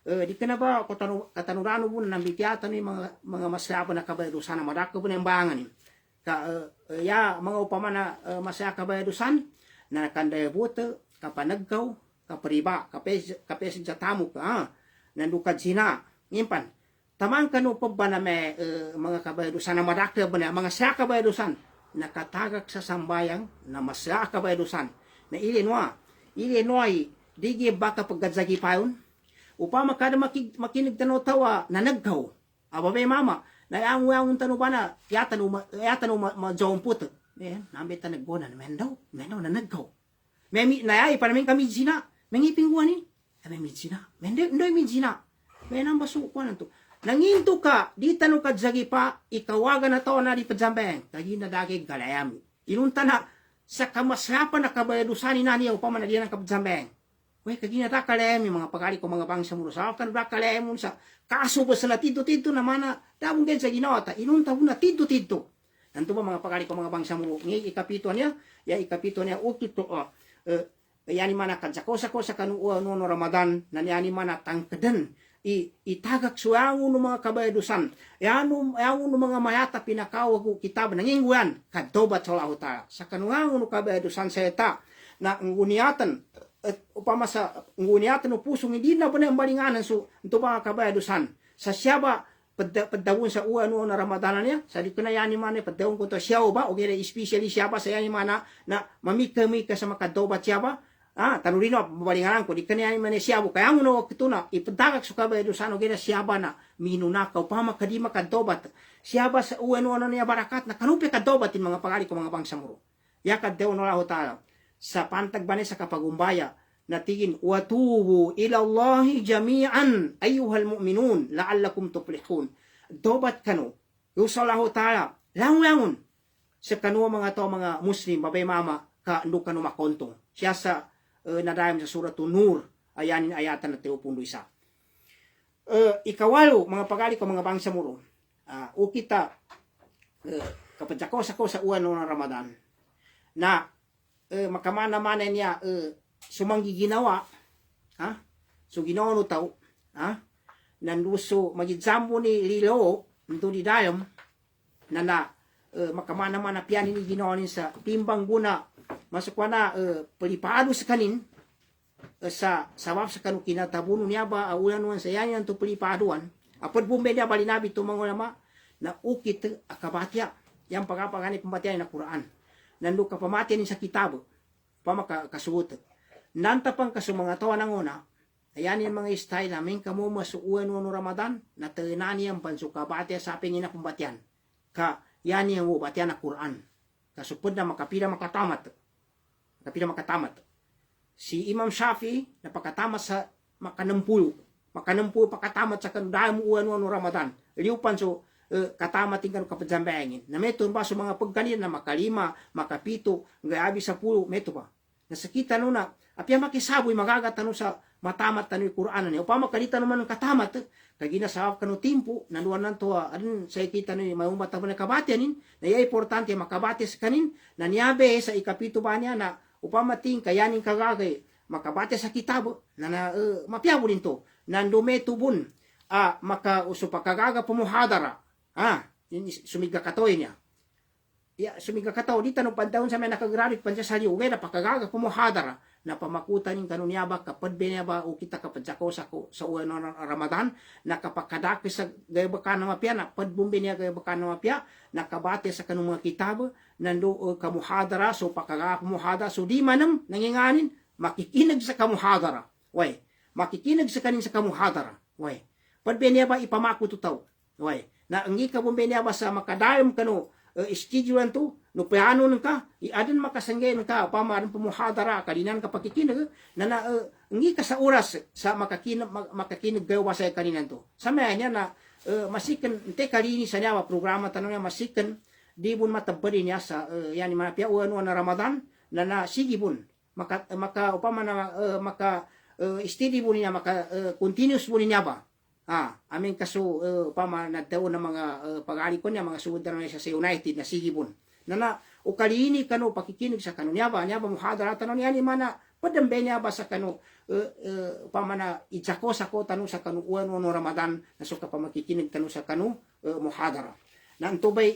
di kana ba katanurano bu na bitiatan ni mga masyaba na kabaydusan na madaka bu nembangan ni ya mga upama na masya kabaydusan na kandaya buta kapanagkaw kapariba kapes sa tamu ka nandukad sina ngimpan tamang kanu pa na may mga kabaydusan na madaka bu na mga sya kabaydusan nakatagak sa sambayang na masya kabaydusan na ilinwa digi baka pagkadzagi payon upama kada makinig tanaw tawa na nagkaw ababay mama na ang tanaw ba na yatano majawang puto namit ta nagbonan mendaw na nagkaw may nayay pa namin kami sina may ngipingguan ni may midsina mendoy midsina may nang basukuan to nanginto ka di tanaw kadzagi pa ikawagan na to na di padzambeng kagi na dagig galayam inunta na sa kamasyapan na kabayadusan ni nani upama na diyan ang kapadzambeng weh kagina ta kalemi mga pagali ko mga bangsa mo sa kan ba kalemi sa kaso ba sa tito na mana dabong gen sa ginawa ta inunta na tito nanto ba mga pagali ko mga bangsa mo ngi ikapito niya ukit to yani mana kan sa kosa kanu no Ramadan nan yani mana tangkeden itagak suangun no mga kabayadusan yanu no mga mayata pinakaw ko kitab nangingguan kadobat sa Allah taala sa kanuangun no kabayadusan sa eta na nguniatan upama sa nguniatan no pusong hindi na ba na balinganan so ito mga kabayadusan sa siyaba padawon sa uwan no na Ramadanan niya sa di ko na yani man padawon ko to siyaw ba o gira especially siyaba sa yani mana na mamika sa makadobat siyaba tanurino balinganan ko di kanya yani man siyabo kaya no kituna ipadagak sa kabayadusan o gira siyaba na minunakaw upama kadi makadobat siyaba sa uwan no niya barakat na kanupi kadobatin mga pagali ko mga bangsa mo ya kadawon no taala sa pantagbanay sa kapagumbaya natigin watubu ila Allahi jami'an ayyuhal mu'minun la'allakum tuflihun dobat kanu yusallahu ta'ala langon sa kanu mga to mga muslim babay mama ka ndu kanu makontong siya sa nadayam sa suratu Nur ayanin ayatan na 31 ikawalo mga pagali ko mga bangsa mo o kita kapadjako sa uwan ng Ramadan na makamana-mana niya sumanggi ginawa so ginawa no tao nanduso magizambo ni lilo nito di dayam na makamana-mana piyan ni ginawa ni sa timbang guna masukwa na pelipado sa kanin sa sabab sa kanu kinatabuno niya ba ulan nuan sa yan to pelipaduan apod bumbe niya balinabi to mga ulama na ukit akabatya yang pagapagani pembatian na Quran nandu ka pamatian sa kitab pamaka kasuot nanta pang kasumanga tawa ng una ayan yung mga style namin kamo masuuan no Ramadan na tenani ang pansuka bati sa pingin na pembatian ka yan yung batian na Quran kasupod na makapila makatamat si Imam Shafi na pakatamat sa makanampuyo pakatamat sa kanudahang uwan no Ramadan liupan so katamat tingkan kapadzambengin na meton ba sa mga pagkanin na makalima makapito ngayabi sa pulo meto ba nasakita no na apya makisaboy magagatan sa matamat tanu Quran ni upama kalita naman ng katamat kagina sa kanu timpo nanuan nanto adun sa kita ni maumat ta kabatianin na iya importante makabati sa kanin na niabe sa ikapito ba niya na upama ting kayanin kagagay makabati sa kitab na mapiyabo din to nandume tubun maka usupakagaga pumuhadara sumiga katoy niya sumiga kataw di tanong pantaon sa may nakagraduate pa sa liw na pakagaga pumuhadara na pamakutan yung kanun niya ba kapad niya ba o kita kapadsako sa uwan ng Ramadan na kapakadaki sa gayabakan na mapya na padbumbi niya gayabakan na mapya nakabate sa kanung mga kitab nando kamuhadara so pakagaga pumuhadara so di manam nanginganin makikinig sa kamuhadara makikinig sa kanin sa kamuhadara padbumbi niya ba ipamako tutaw na ang ikabumbi niya ba sa makadayom kanu schedule to no piano ka iadan makasanggen ka pamaran pumuhadara kalinan ka pakikinig na ngi ka sa oras sa makakinig gawa sa kaninan to samaya niya na masikan te kalini sa niya programa tanong niya masikan di bun matabari niya sa yani manapya uwan na Ramadan na sigibun maka upama na steady mo niya, maka continuous mo niya ba. Amin kaso upama nagdaon ng mga pag-ali ko niya, mga suod na niya sa United na sigibon. Na ukaliini kano pakikinig sa kano niya ba muhadara tanong niya ni mana padambe niya ba sa kano upama na itsako sako tanong sa kano uwan no Ramadan na suka pa makikinig tanong sa kano muhadara. Na antubay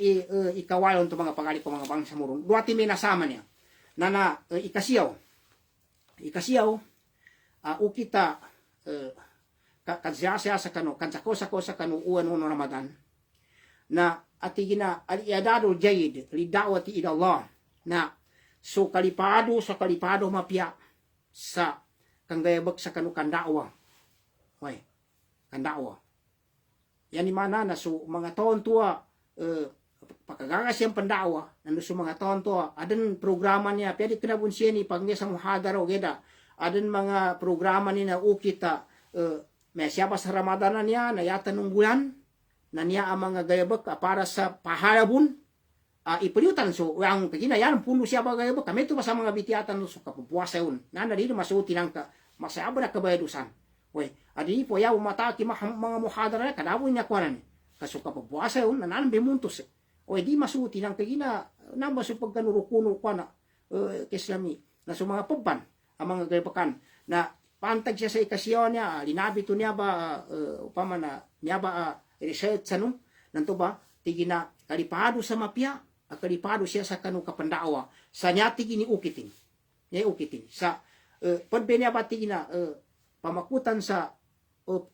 ikawalon to mga pag-ali ko mga bangsa murong. Duati may nasama niya. Na ikasiyaw ukita kadsiyasya sa kano kadsako sa kano uwan no Ramadan na atigina al-i'dadul jayyid lidawati ila Allah na so kalipado mapya sa kanggayabag sa kanu kandawa. Way, kandawa. Yan ni mana na so mga taon tua pagkagagas yung pandawa nando so mga taon tua adan programa niya pwede kinabun siya ni pag sa muhadara o geda adan mga programa ni na ukita may siya sa Ramadanan niya na yata nung bulan na niya ang mga gayabak para sa pahalabon ipaliutan so ang kaginayan puno siya ba gayabak kami ito sa mga bitiyatan so kapupuasa yun na dito masuti lang ka masayaba na kabayadusan we adi po yaw mataki mga muhadara kadawin niya kwanan kaso kapupuasa yun nanan bimuntos o di masuti lang kagina namba so pagkanurukuno kwa na kislami na so mga pagban ang mga gayabakan na pantag siya sa ikasyon niya linabito niya ba upama na niya ba research ano nanto ba tigina kalipado sa mapya kalipado siya sa kanu kapandawa sa nya tigini ukitin sa padbe niya ba tigina pamakutan sa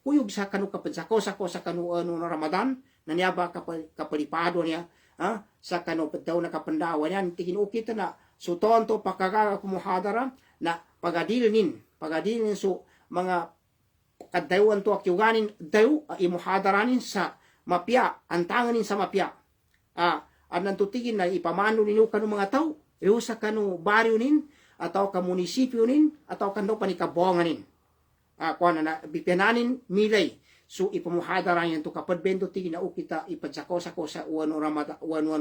kuyog sa kanu kapansako sa kanu no Ramadan na niya ba kapalipado niya sa kanu padaw na kapandawa niya tigini ukitin na so tonto pakagaga kumuhadara na pagadilin so mga kadaywan to akyuganin daw imuhadaranin sa mapya antanganin sa mapya anan tutigin na ipamano ninyo kanu mga tao sa kanu baryo nin atau ka munisipyo nin atau kanu panikabonganin kuana na bipinanin milay so ipamuhadaranin to kapad bento tigin na ukita ipadsako sa uwan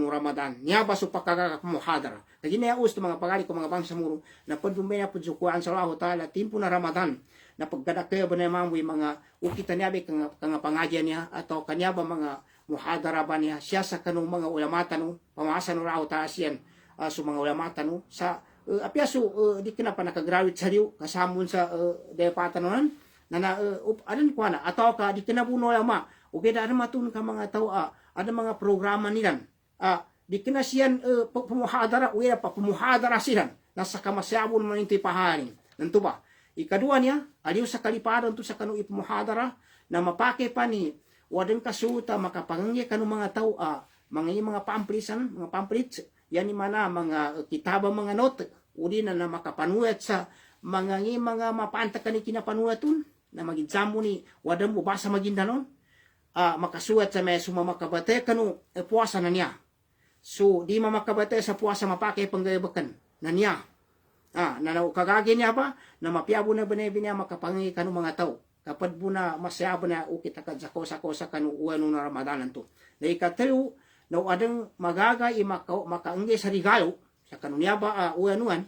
Ramadan niya ba so pakakamuhadara kagin na us to mga pagali ko mga bangsa muro na padumay na pudsukuan sa Allah taala timpo na Ramadan na pagdadak kayo ba na mga ukita niya kang pangadyan niya atau kanya ba mga muhadara ba niya siya sa kanong mga ulamatan no pamasa no raw taas yan so mga ulamatan no sa apyaso di kina pa nakagraduate sa riyo kasamon sa depatanon na adan ko na atau ka di kina buno yama o geda na matun ka mga tao ada mga programa nilan di kina siyan pumuhadara o pa pumuhadara silan nasa kamasyabon man ito ipaharin nanto ba ikadua niya aliw sa kalipadan to sa kanu ipamuhadara na mapake pa ni wadeng kasuta makapangangye kanu mga tao mga pamphlets yan ni mana mga kitaba mga note udi na makapanuet sa mga mapanta kani kinapanuetun na magidsammo ni wadam mo basa magindanon makasuet sa may sumamakabate kanu puasa na niya so di mamakabate sa puasa mapake panggayabakan na niya na kagagi niya ba na mapiyabo na binabi niya makapangi kanu mga tao kapad po na masyabo na ukita kadzako sa kanu uwan no Ramadanan to na ikatayo na adang magagay makaangge sa regalo sa kanu niya ba uwanuan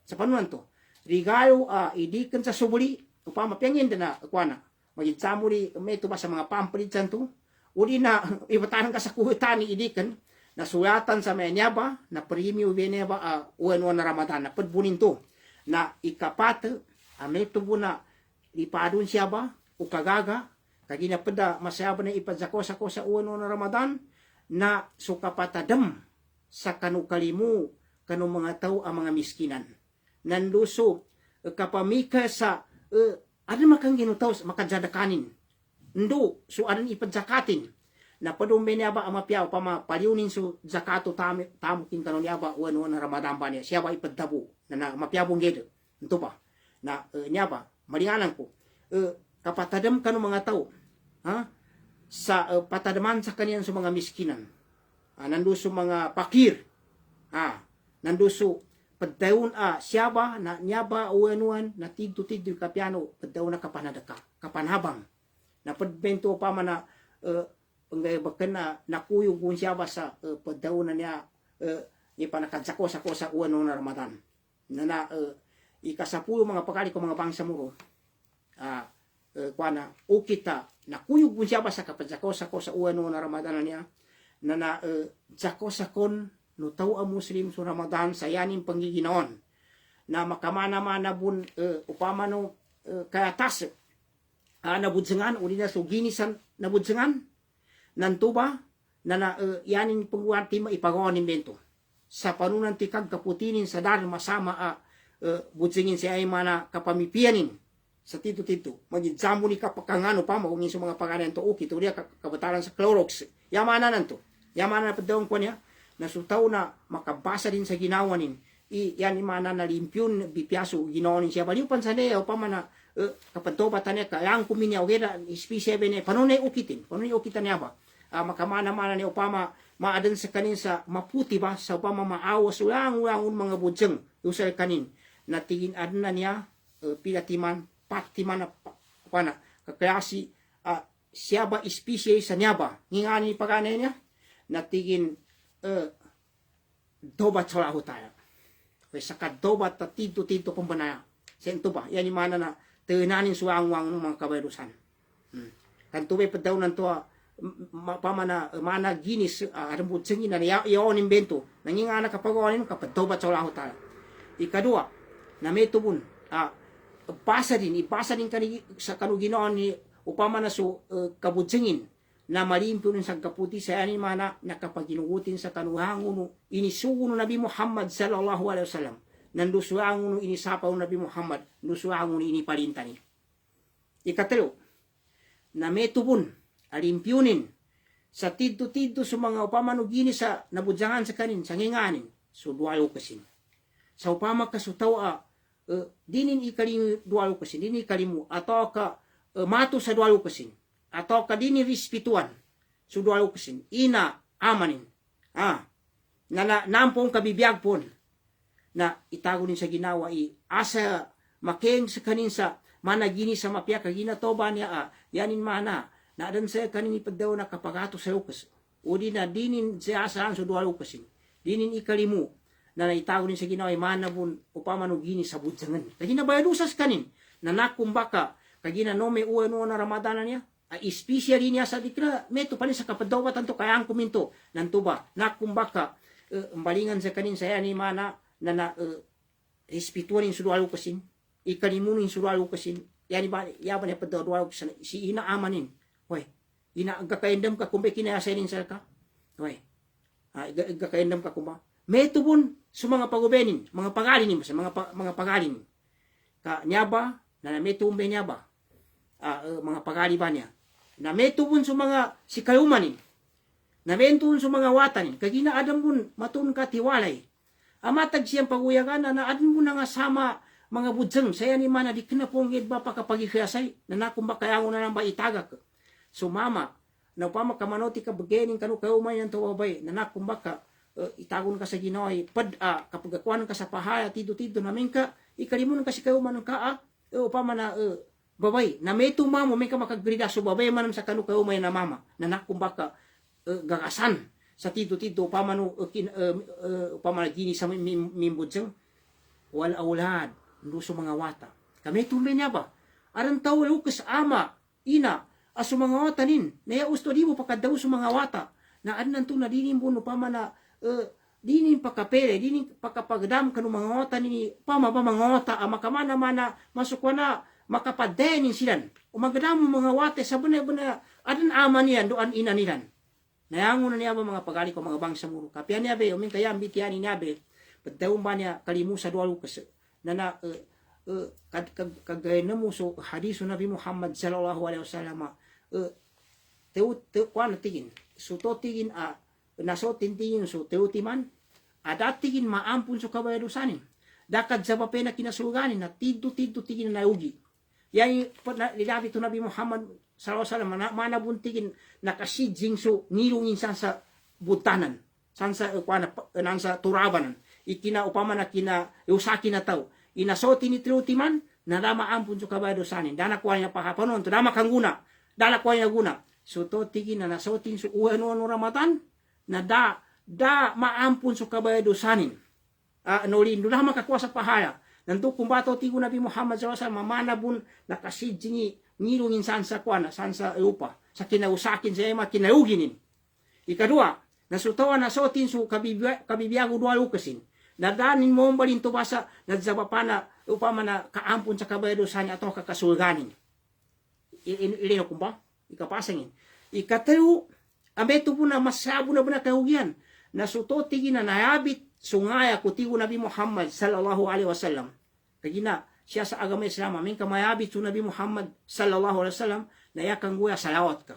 sa panuan to regalo idikan sa subuli upama piyangin na kuana magitsamo ni may tuba sa mga pampalitan to uli na ibatanan ka sa kuhitan ni idikan na sulatan sa may niya ba na premium niya ba uwan na Ramadan na padbunin to na ikapat may tubo na ipadun siya ba o kagaga kagina pada masyaba na ipadzako sa uwan na Ramadan na sukapatadam sa kanu kalimu kanu mga tao ang mga miskinan nanduso kapamika sa ada makang ginutaw makajadakanin ndo so adan ipadzakatin na padumbe niya ba ang mapiaw paliunin so zakato tamukin kanon niya ba uwan na Ramadan ba niya siya ba ipadabo na mapiabong gede ito pa na niya ba malingalan ko kapatadam kanu mga tao sa patadaman sa kaniyan sa mga miskinan nanduso mga pakir nanduso padayon siya ba na niya ba uwanuan na tigdo kapiano padayon na kapanhabang na padbento pa man na panggayabakan na nakuyog siya ba sa padayon na niya ni panakadsako sa uwan na Ramadan na ika-10 mga pagari ko mga bangsa muro. Kuana o kita nakuyog pun siya ba sa kapadsako sa uwan na Ramadan niya na jakosakon no tao ang Muslim sa Ramadan sa yanin panggiginaon na makamana-mana bun upama no kaya tas nabudzengan uli na so ginisan nabudzengan nantuba na yanin pangwati maipagawan invento sa panunan ti kagkaputinin sa dar masama budzingin si ay mana kapamipianin sa tito-tito magidsambo ni kapakangano pa maungin sa mga pangalan to uki to dia kabatalan sa Clorox yamana nanto yamana na padawang ko niya na sutaw na makabasa din sa ginawa nin yan imana na limpyun bipiaso ginawa nin siya baliw pansanaya upama na kapantobatan niya kayang kuminya ogera ispisya bene panunay ukitin niya ba makamana-mana ni upama maadan sa kanin sa maputi ba sa upama maawas ulang mga budyeng usal kanin na tingin adna niya pilatiman patiman na pana kakayasi siya ba ispisya sa niya ba ngingani pagana niya na tingin dobat sa laho tayo sa kadobat ta tito pambanaya sento ba yan yung mana na tinanin suwang-wang ng mga kabayrusan kanto may padaw nanto pamana mana ginis arambut sengin na yaon invento nangingana kapagawanin kapadobat sa laho tayo ikadua na may tubun ipasa din kani sa kanuginoon ni upama na so kabudsingin na malimpyo ng sagkaputi sa ani mana nakapaginugutin sa kanuhangon inisugo ng Nabi Muhammad sallallahu alaihi wasallam nandusuangon ng inisapaw ng Nabi Muhammad nusuangon inipalintani ikatelo na may tubun alimpyunin sa tidto sa mga upama no gini sa nabudjangan sa kanin sa nginganin so dualo kasin sa upama kasutaw dinin ikalim dualo kasin dinin ikalimu atau ka mato sa dualo kasin atau ka dini rispituan so dualo kasin ina amanin na nampong kabibiyag pon na itago din sa ginawa asa makeng sa kanin sa mana gini sa mapya kagina toba niya yanin mana na adan sa kanin ipadaw na kapagato sa ukas o di na dinin sa asaan so dualo kasin dinin ikalimu na naitago din sa ginawa mana bun upama no gini sa budjangan kagina bayadusas kanin na nakumbaka kagina no may uwan na Ramadanan niya ispisya din niya sa dikra meto pa sa kapadawatan to kaya ang kuminto nanto ba nakumbaka balingan sa kanin sa yani mana na espituan in surualo kasin ikalimunin surualo kasin yani ba yaban ya padaw kasin si ina amanin hoy ina agkakaindam ka kumbe kinayasainin sa ka hoy agkakaindam ka kumba meto bun sa mga pagubenin mga pagalin sa mga pagalin ka nyaba na meto umbe nyaba mga pagali ba niya na metubun sa mga sikayumanin, na mentun sa mga watanin, kagina adam bun matun ka tiwalay. Amatag siyang paguyagan na adin mo na nga sama mga budzeng, saya ni mana di kinapongid ba pakapagikayasay, na nakumba kaya mo na nang ba itagak. So mama, na upama kamanoti ka bagenin kanu kayumay ng tawabay, na nakumba ka, itagon ka sa ginoy, kapag akuan ka sa pahaya, tido namin ka, ikalimunan ka si kayuman ka, upama na, babay na may tumamo may ka makagrida so babay man sa kanu kayo may na mama na nakumbaka gagasan sa tito pamano pamana gini sa mimbudseng wal aulad so mga wata kami tumbe niya ba aran taw lukas ama ina aso mga wata nin naya usto di mo pakadaw sa mga wata na adnan to na dinin buno pamana dinin pakapere dinin pakapagdam kanu mga wata ni pama ba mga wata makamana mana masukwa na makapadenin silan umagdamo mga wate sa buna adan ama niyan doan ina nilan nayango na niya ba mga pagali ko mga bangsa muro kapya niya be umin kaya ambitian niya be pagdaw ba niya kalimu sa dualo kas na kagay na mo so hadiso Nabi Muhammad sallallahu alaihi wasallam teu kwan tigin so to tigin naso tintingin so teu timan adat tigin maampun so kabayrusanin dakad sa papena kinasuganin na tiddo tigin na ugi yan lilabi to Nabi Muhammad sallallahu alaihi wasallam mana buntigin nakasijing so nilungin sa butanan sansa kuana sa turabanan ikina upama na kina usaki na taw inasoti ni trutiman na dama ampun so kabaydo sanin dana kuan niya pahapanon to dama kanguna dana kuan niya guna so to tigin na nasotin so uano Ramadan na da maampun so kabaydo sanin nolin do na makakuha sa pahaya nanto kumbato tigo Nabi Muhammad SAW mamana bun nakasidjingi ngilungin sansa kuana sansa Eropa sa kinausakin sa ema kinauginin. Ikadua, nasutawan na sotin su kabibiyago dua lukasin. Nadanin mo balin to basa nadzabapana upama na kaampun sa kabayado sanya atau kakasulganin. Ilino kumba ikapasangin. Ikateu abetu puna masabu na buna kaugian nasuto tigi na nayabit sungaya kutigo Nabi Muhammad sallallahu alaihi wasallam. Kagina siya sa agama Islam amin kamayabit su Nabi Muhammad sallallahu alaihi wasallam na yakang guya salawat ka.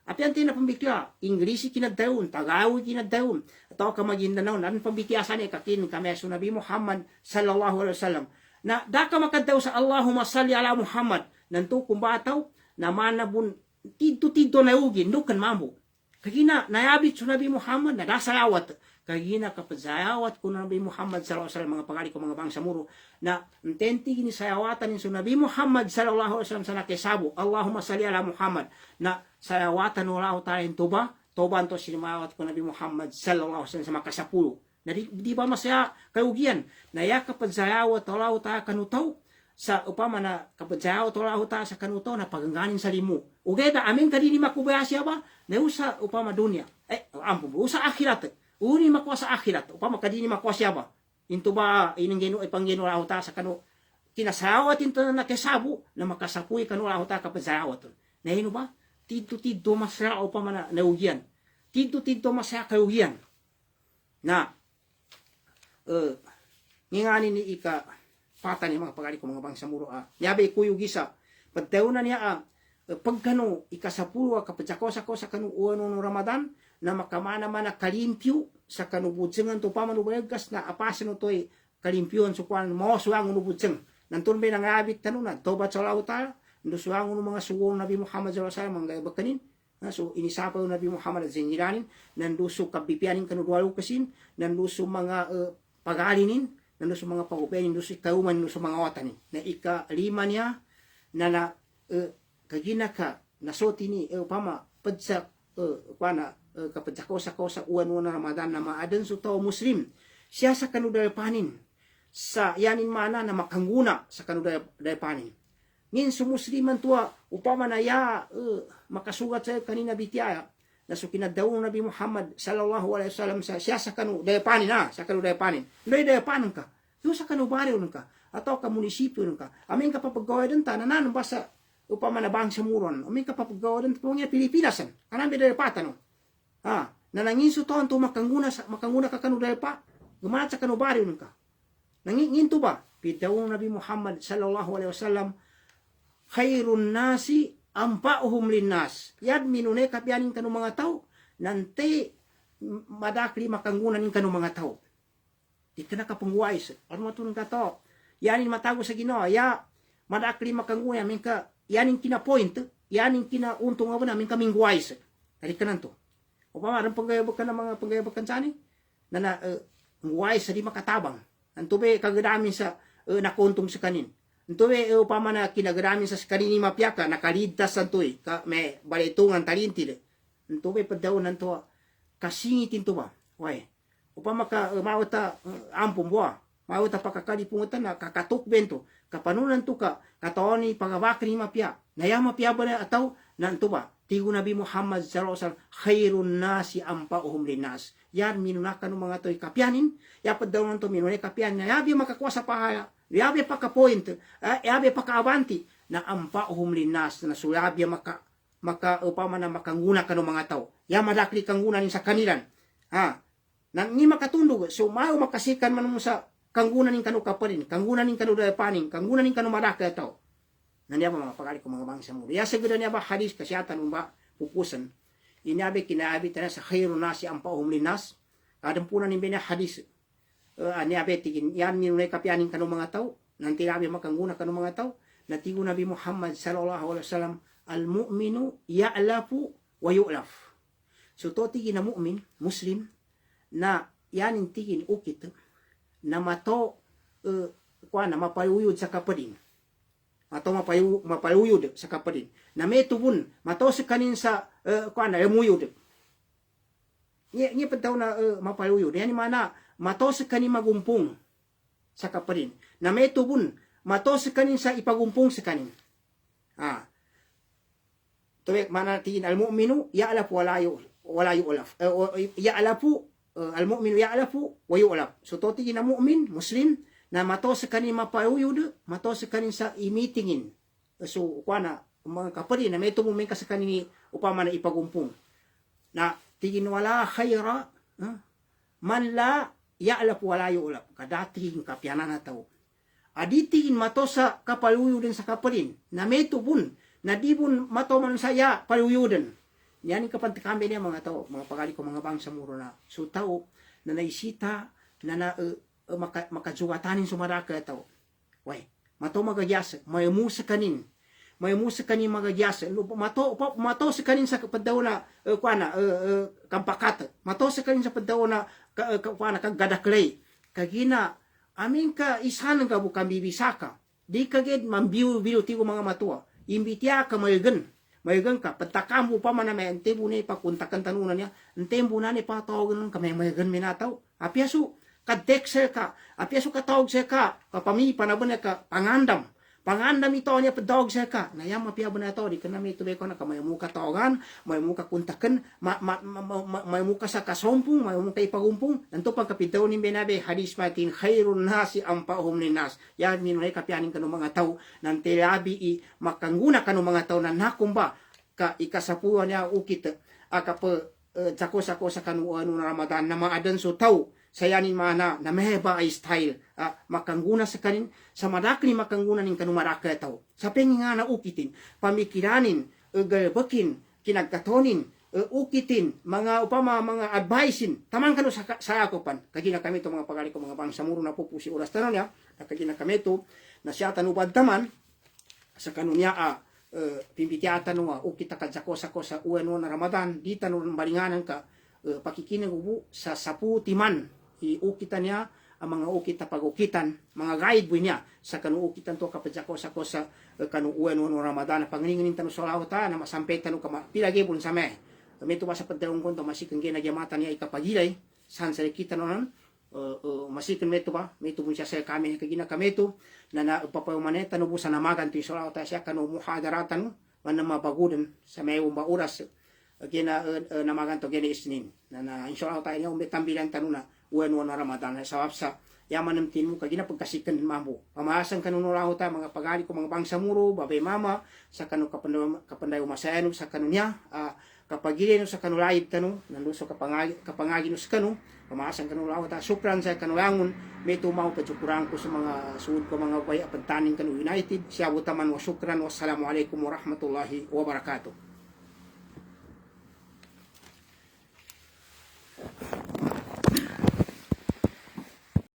Api ang tinapambikya, Inglisi kinadayon, Tagawi kinadayon, atau ka Maguindanao, nan pambikyasan ay kakin kami su Nabi Muhammad sallallahu alaihi wasallam. Na daka makadaw sa Allahumma salli ala Muhammad, nanto kumbataw, na manabun, tidto na ugin, nukan mambo. Kagina, nayabit su Nabi Muhammad, nagasalawat. Kagina kapadzayawat ko Nabi Muhammad sallallahu alaihi wasallam, mga pagari ko mga bangsa muro, na intenti gini sayawatan ni su Nabi Muhammad sallallahu alaihi wasallam sa nakisabo, Allahumma salli ala Muhammad, na sayawatan ulahu tayo toba to sinimawat ko Nabi Muhammad sallallahu alaihi wasallam sa makasapulo. Na di ba masaya kaugian, na ya kapadzayawat ulahu tayo kanutaw, sa upama na kapadzayawat ulahu tayo sa kanutaw na pagangganin sa limu. Ugeda amin kadini makubayasya ba, na usa upama dunia, usa akhirat. Uni makuha sa akhirat, upama kadini makuha siya ba? Into ba inang ipanggino raho ta sa kanu kinasawat into na nakisabo na makasapuy kanu raho ta kapadzayawat. Na ino ba? Tidto masaya upama na naugian. Tidto masaya kaugian. Na ngingani ni ika pata ni mga pagari ko mga bangsa muro niyabe kuyo gisa pagtaunan niya pagkano ikasapulo kapadzako sa kanu uano no Ramadan na makamana-mana kalimpyo sa kanubudsengan to pamanubayagkas na apasan to'y kalimpyon so kwan mo suang unubudseng nantun ba nangabit tanunan tobat sa lauta ndo suang unu mga suwong Nabi Muhammad sallallahu alaihi wasallam mga bakanin so inisapa yung Nabi Muhammad at ziniranin nanduso kabipianin kanudwalo kasin nanduso mga pagalinin nanduso mga pagupenin nanduso kauman nanduso mga watanin na ika-lima niya na kagina ka nasoti ni upama padsa kwana kapadzako sa uwan na Ramadan na maadan so tao Muslim siya sa kanudaya panin sa yanin mana na makangguna sa kanudaya panin ngin so Musliman tuwa upama na ya makasugat sa kanina bitiaya na so kinadaw Nabi Muhammad sallallahu alaihi wasallam sa siya sa kanudaya panin sa kanudaya panin daya panin ka yo sa kanubari ka atau ka munisipyo ka amin ka papagawa din ta nanan basa upama na bangsa muron amin ka papagawa din po niya Pilipinasan kanang daya patano nanangin su to makanguna ka kanudaya pa gumanat sa kanubari ka nangin to ba bitaw Nabi Muhammad sallallahu alaihi wasallam khairun nasi ampa'uhum linnas yad minune kapianin kanu mga tao nanti madakli makanguna nin kanu mga tao di kana ka pangwais ano matun ka to yanin matago sa Ginoo ya madakli makanguna min ka yanin kina point yanin kina untong abana min kaming wais kali kanan to upama ran pagayabak ka ng mga pagayabak kansani na wais sa di makatabang antube kagadamin sa nakontong sa kanin antube upama na kinagadamin sa kanini mapyaka nakalidtas santoy ka may balitungan talintil antube padaw nanto kasingitin to ba way upama ka mawata ampum buwa mawata pakakali pungutan na kakatuk bento kapanunan to ka katoni pagabakri mapya nayama pya ba ataw nanto ba tigo Nabi Muhammad sallallahu alaihi wasallam khairun nasi ampa'uhum linnas yan minunakan ng mga to'y kapyanin yapad daw nang to minunay kapyanin yabi makakuha sa pahaya yabi paka-point yabi paka-avanti na ampa'uhum linnas na sulabi maka upama na makanguna ka ng mga tao ya madakli kanggunan sa kanilan nang ni makatundog so mao makasikan man mo sa kanggunan ning kanu kaparin kanggunan ning kanu dapanin kanggunan ning kanu madaka tao nandiya ba mga pagari ko mga bangsa mo ya segera niya ba hadis kesehatan umba pupusan inabi kinabi tana sa khairun nasi ampa'uhum linnas kadang puna ni bina hadis aniabe tigin yan minunay kapianin kanu mga tao nanti abi makangguna kanu mga tao natigo Nabi Muhammad sallallahu alaihi wasallam al mu'minu ya'lafu wa yu'laf so to tigin na mu'min muslim na yanin tigin ukit na mato na mapayuyod sa kapadin atau mapayuyod sa kapadin na may tubun mato sa kanin sa na emuyod ni pataw na mapayuyod yan mana mato sa kanin magumpong sa kaparin. Na may tubun, mato sa kanin sa ipagumpong sa kanin. Tuwek manatiin al-mu'minu ya'lafu wala yu'laf. Ya'lafu al-mu'minu ya'lafu wa yu'laf. So to tigin na mu'min, muslim na mato sa kanin mapayuyud, mato sa kanin sa imitingin. So kuana mga kapari na may tumumin ka sa kanin upama na ipagumpong. Na tigin wala khayra man la ya'lafu wala yu'laf. Kadating kapyanan na tao. Aditiin mato sa kapaluyuden sa kaparin na may tubun na di bun matoman saya paluyuden. Yan yung kapag kami niya mga tao, mga pagali ko mga bangsa muro na. So tao na naisita na makajugatanin sumaraka tao. Way, mato magagyasa, may musa kanin. May musa kanin magagyasa. Mato sa kanin sa kapadaw na kampakata. Mato sa kanin sa kapadaw na kagadaklay. Kagina, amin ka isahan ka bukang bibisaka. Di kagid mambiw-biw ti ko mga matua. Imbitiya ka mayagan ka, pagtakam pa man na may antembo na ipakuntakan tanunan niya, antembo na ipatawagan ng kamay mayagan minataw. Apiaso, kadekser ka, apiaso katawag sa ka, kapami panaban na ka, pangandam ito niya padawag sa ka, nayam mapiaban na ito, di ka na may tubay ko na kamay mo katawagan, may mo kakuntakan, may mo ka sa kasompong, may mo ka ipagumpong, nanto pagkapitaw ni Benabe, hadis matin, khairun nasi ang paahom ni nas, yan minunay kapianin ka ng mga tao, ng telabi makangguna ka ng mga tao na nakumba, ka ikasapuan niya ukit, akapa, sako sa kanuan ng Ramadan, na maadan so tao, sayanin mana na meheba ay style makangguna sa kanin sa madakli makangguna ning kanumaraka tao sa penginga na ukitin pamikiranin galbakin kinagkatonin ukitin mga upama mga advicein tamang kanu sa akopan kagina kami to mga pagali ko mga bangsa muro na pupusi oras tanan ya kagina kami to na siya tanubad taman sa kanunya pimpitiata no ukita kadzako sa uwan na Ramadan di tanun balinganan ka pakikinang ubu sa sapu timan iukitan niya ang mga ukita pagukitan mga guide boy niya sa kanuukitan to kapadjako sa kanuuan no Ramadan pangingin tanu solawta na masampay tanu kama pilagi bun same kami to sa padalong konto masikan ginagyamatan niya ikapagilay san sa kita nonon masikan meto ba meto bun siya sa kami kagina kami to na papayumane tanu busan namagan to solawta siya kanu muhadaratan man mabagudan sa may oras kina namagan to gini isnin na insyaallah tayo niya umbitambilan tanuna uwan na Ramadan sa wapsa yaman ng tinu kagina pagkasikan mambo pamahasan kanuno raho ta mga pagali ko mga bangsa muro babay mama sa kanu kapandayo masayano sa kanunya kapagili no sa kanu live tanu nanduso kapangagi no sa kanu pamahasan kanu raho ta sukran sa kanulangon may tumaw pajukurang ko sa mga suud ko mga way apantanin kanu United siya butaman wa sukran wassalamu alaikum warahmatullahi wabarakatuh.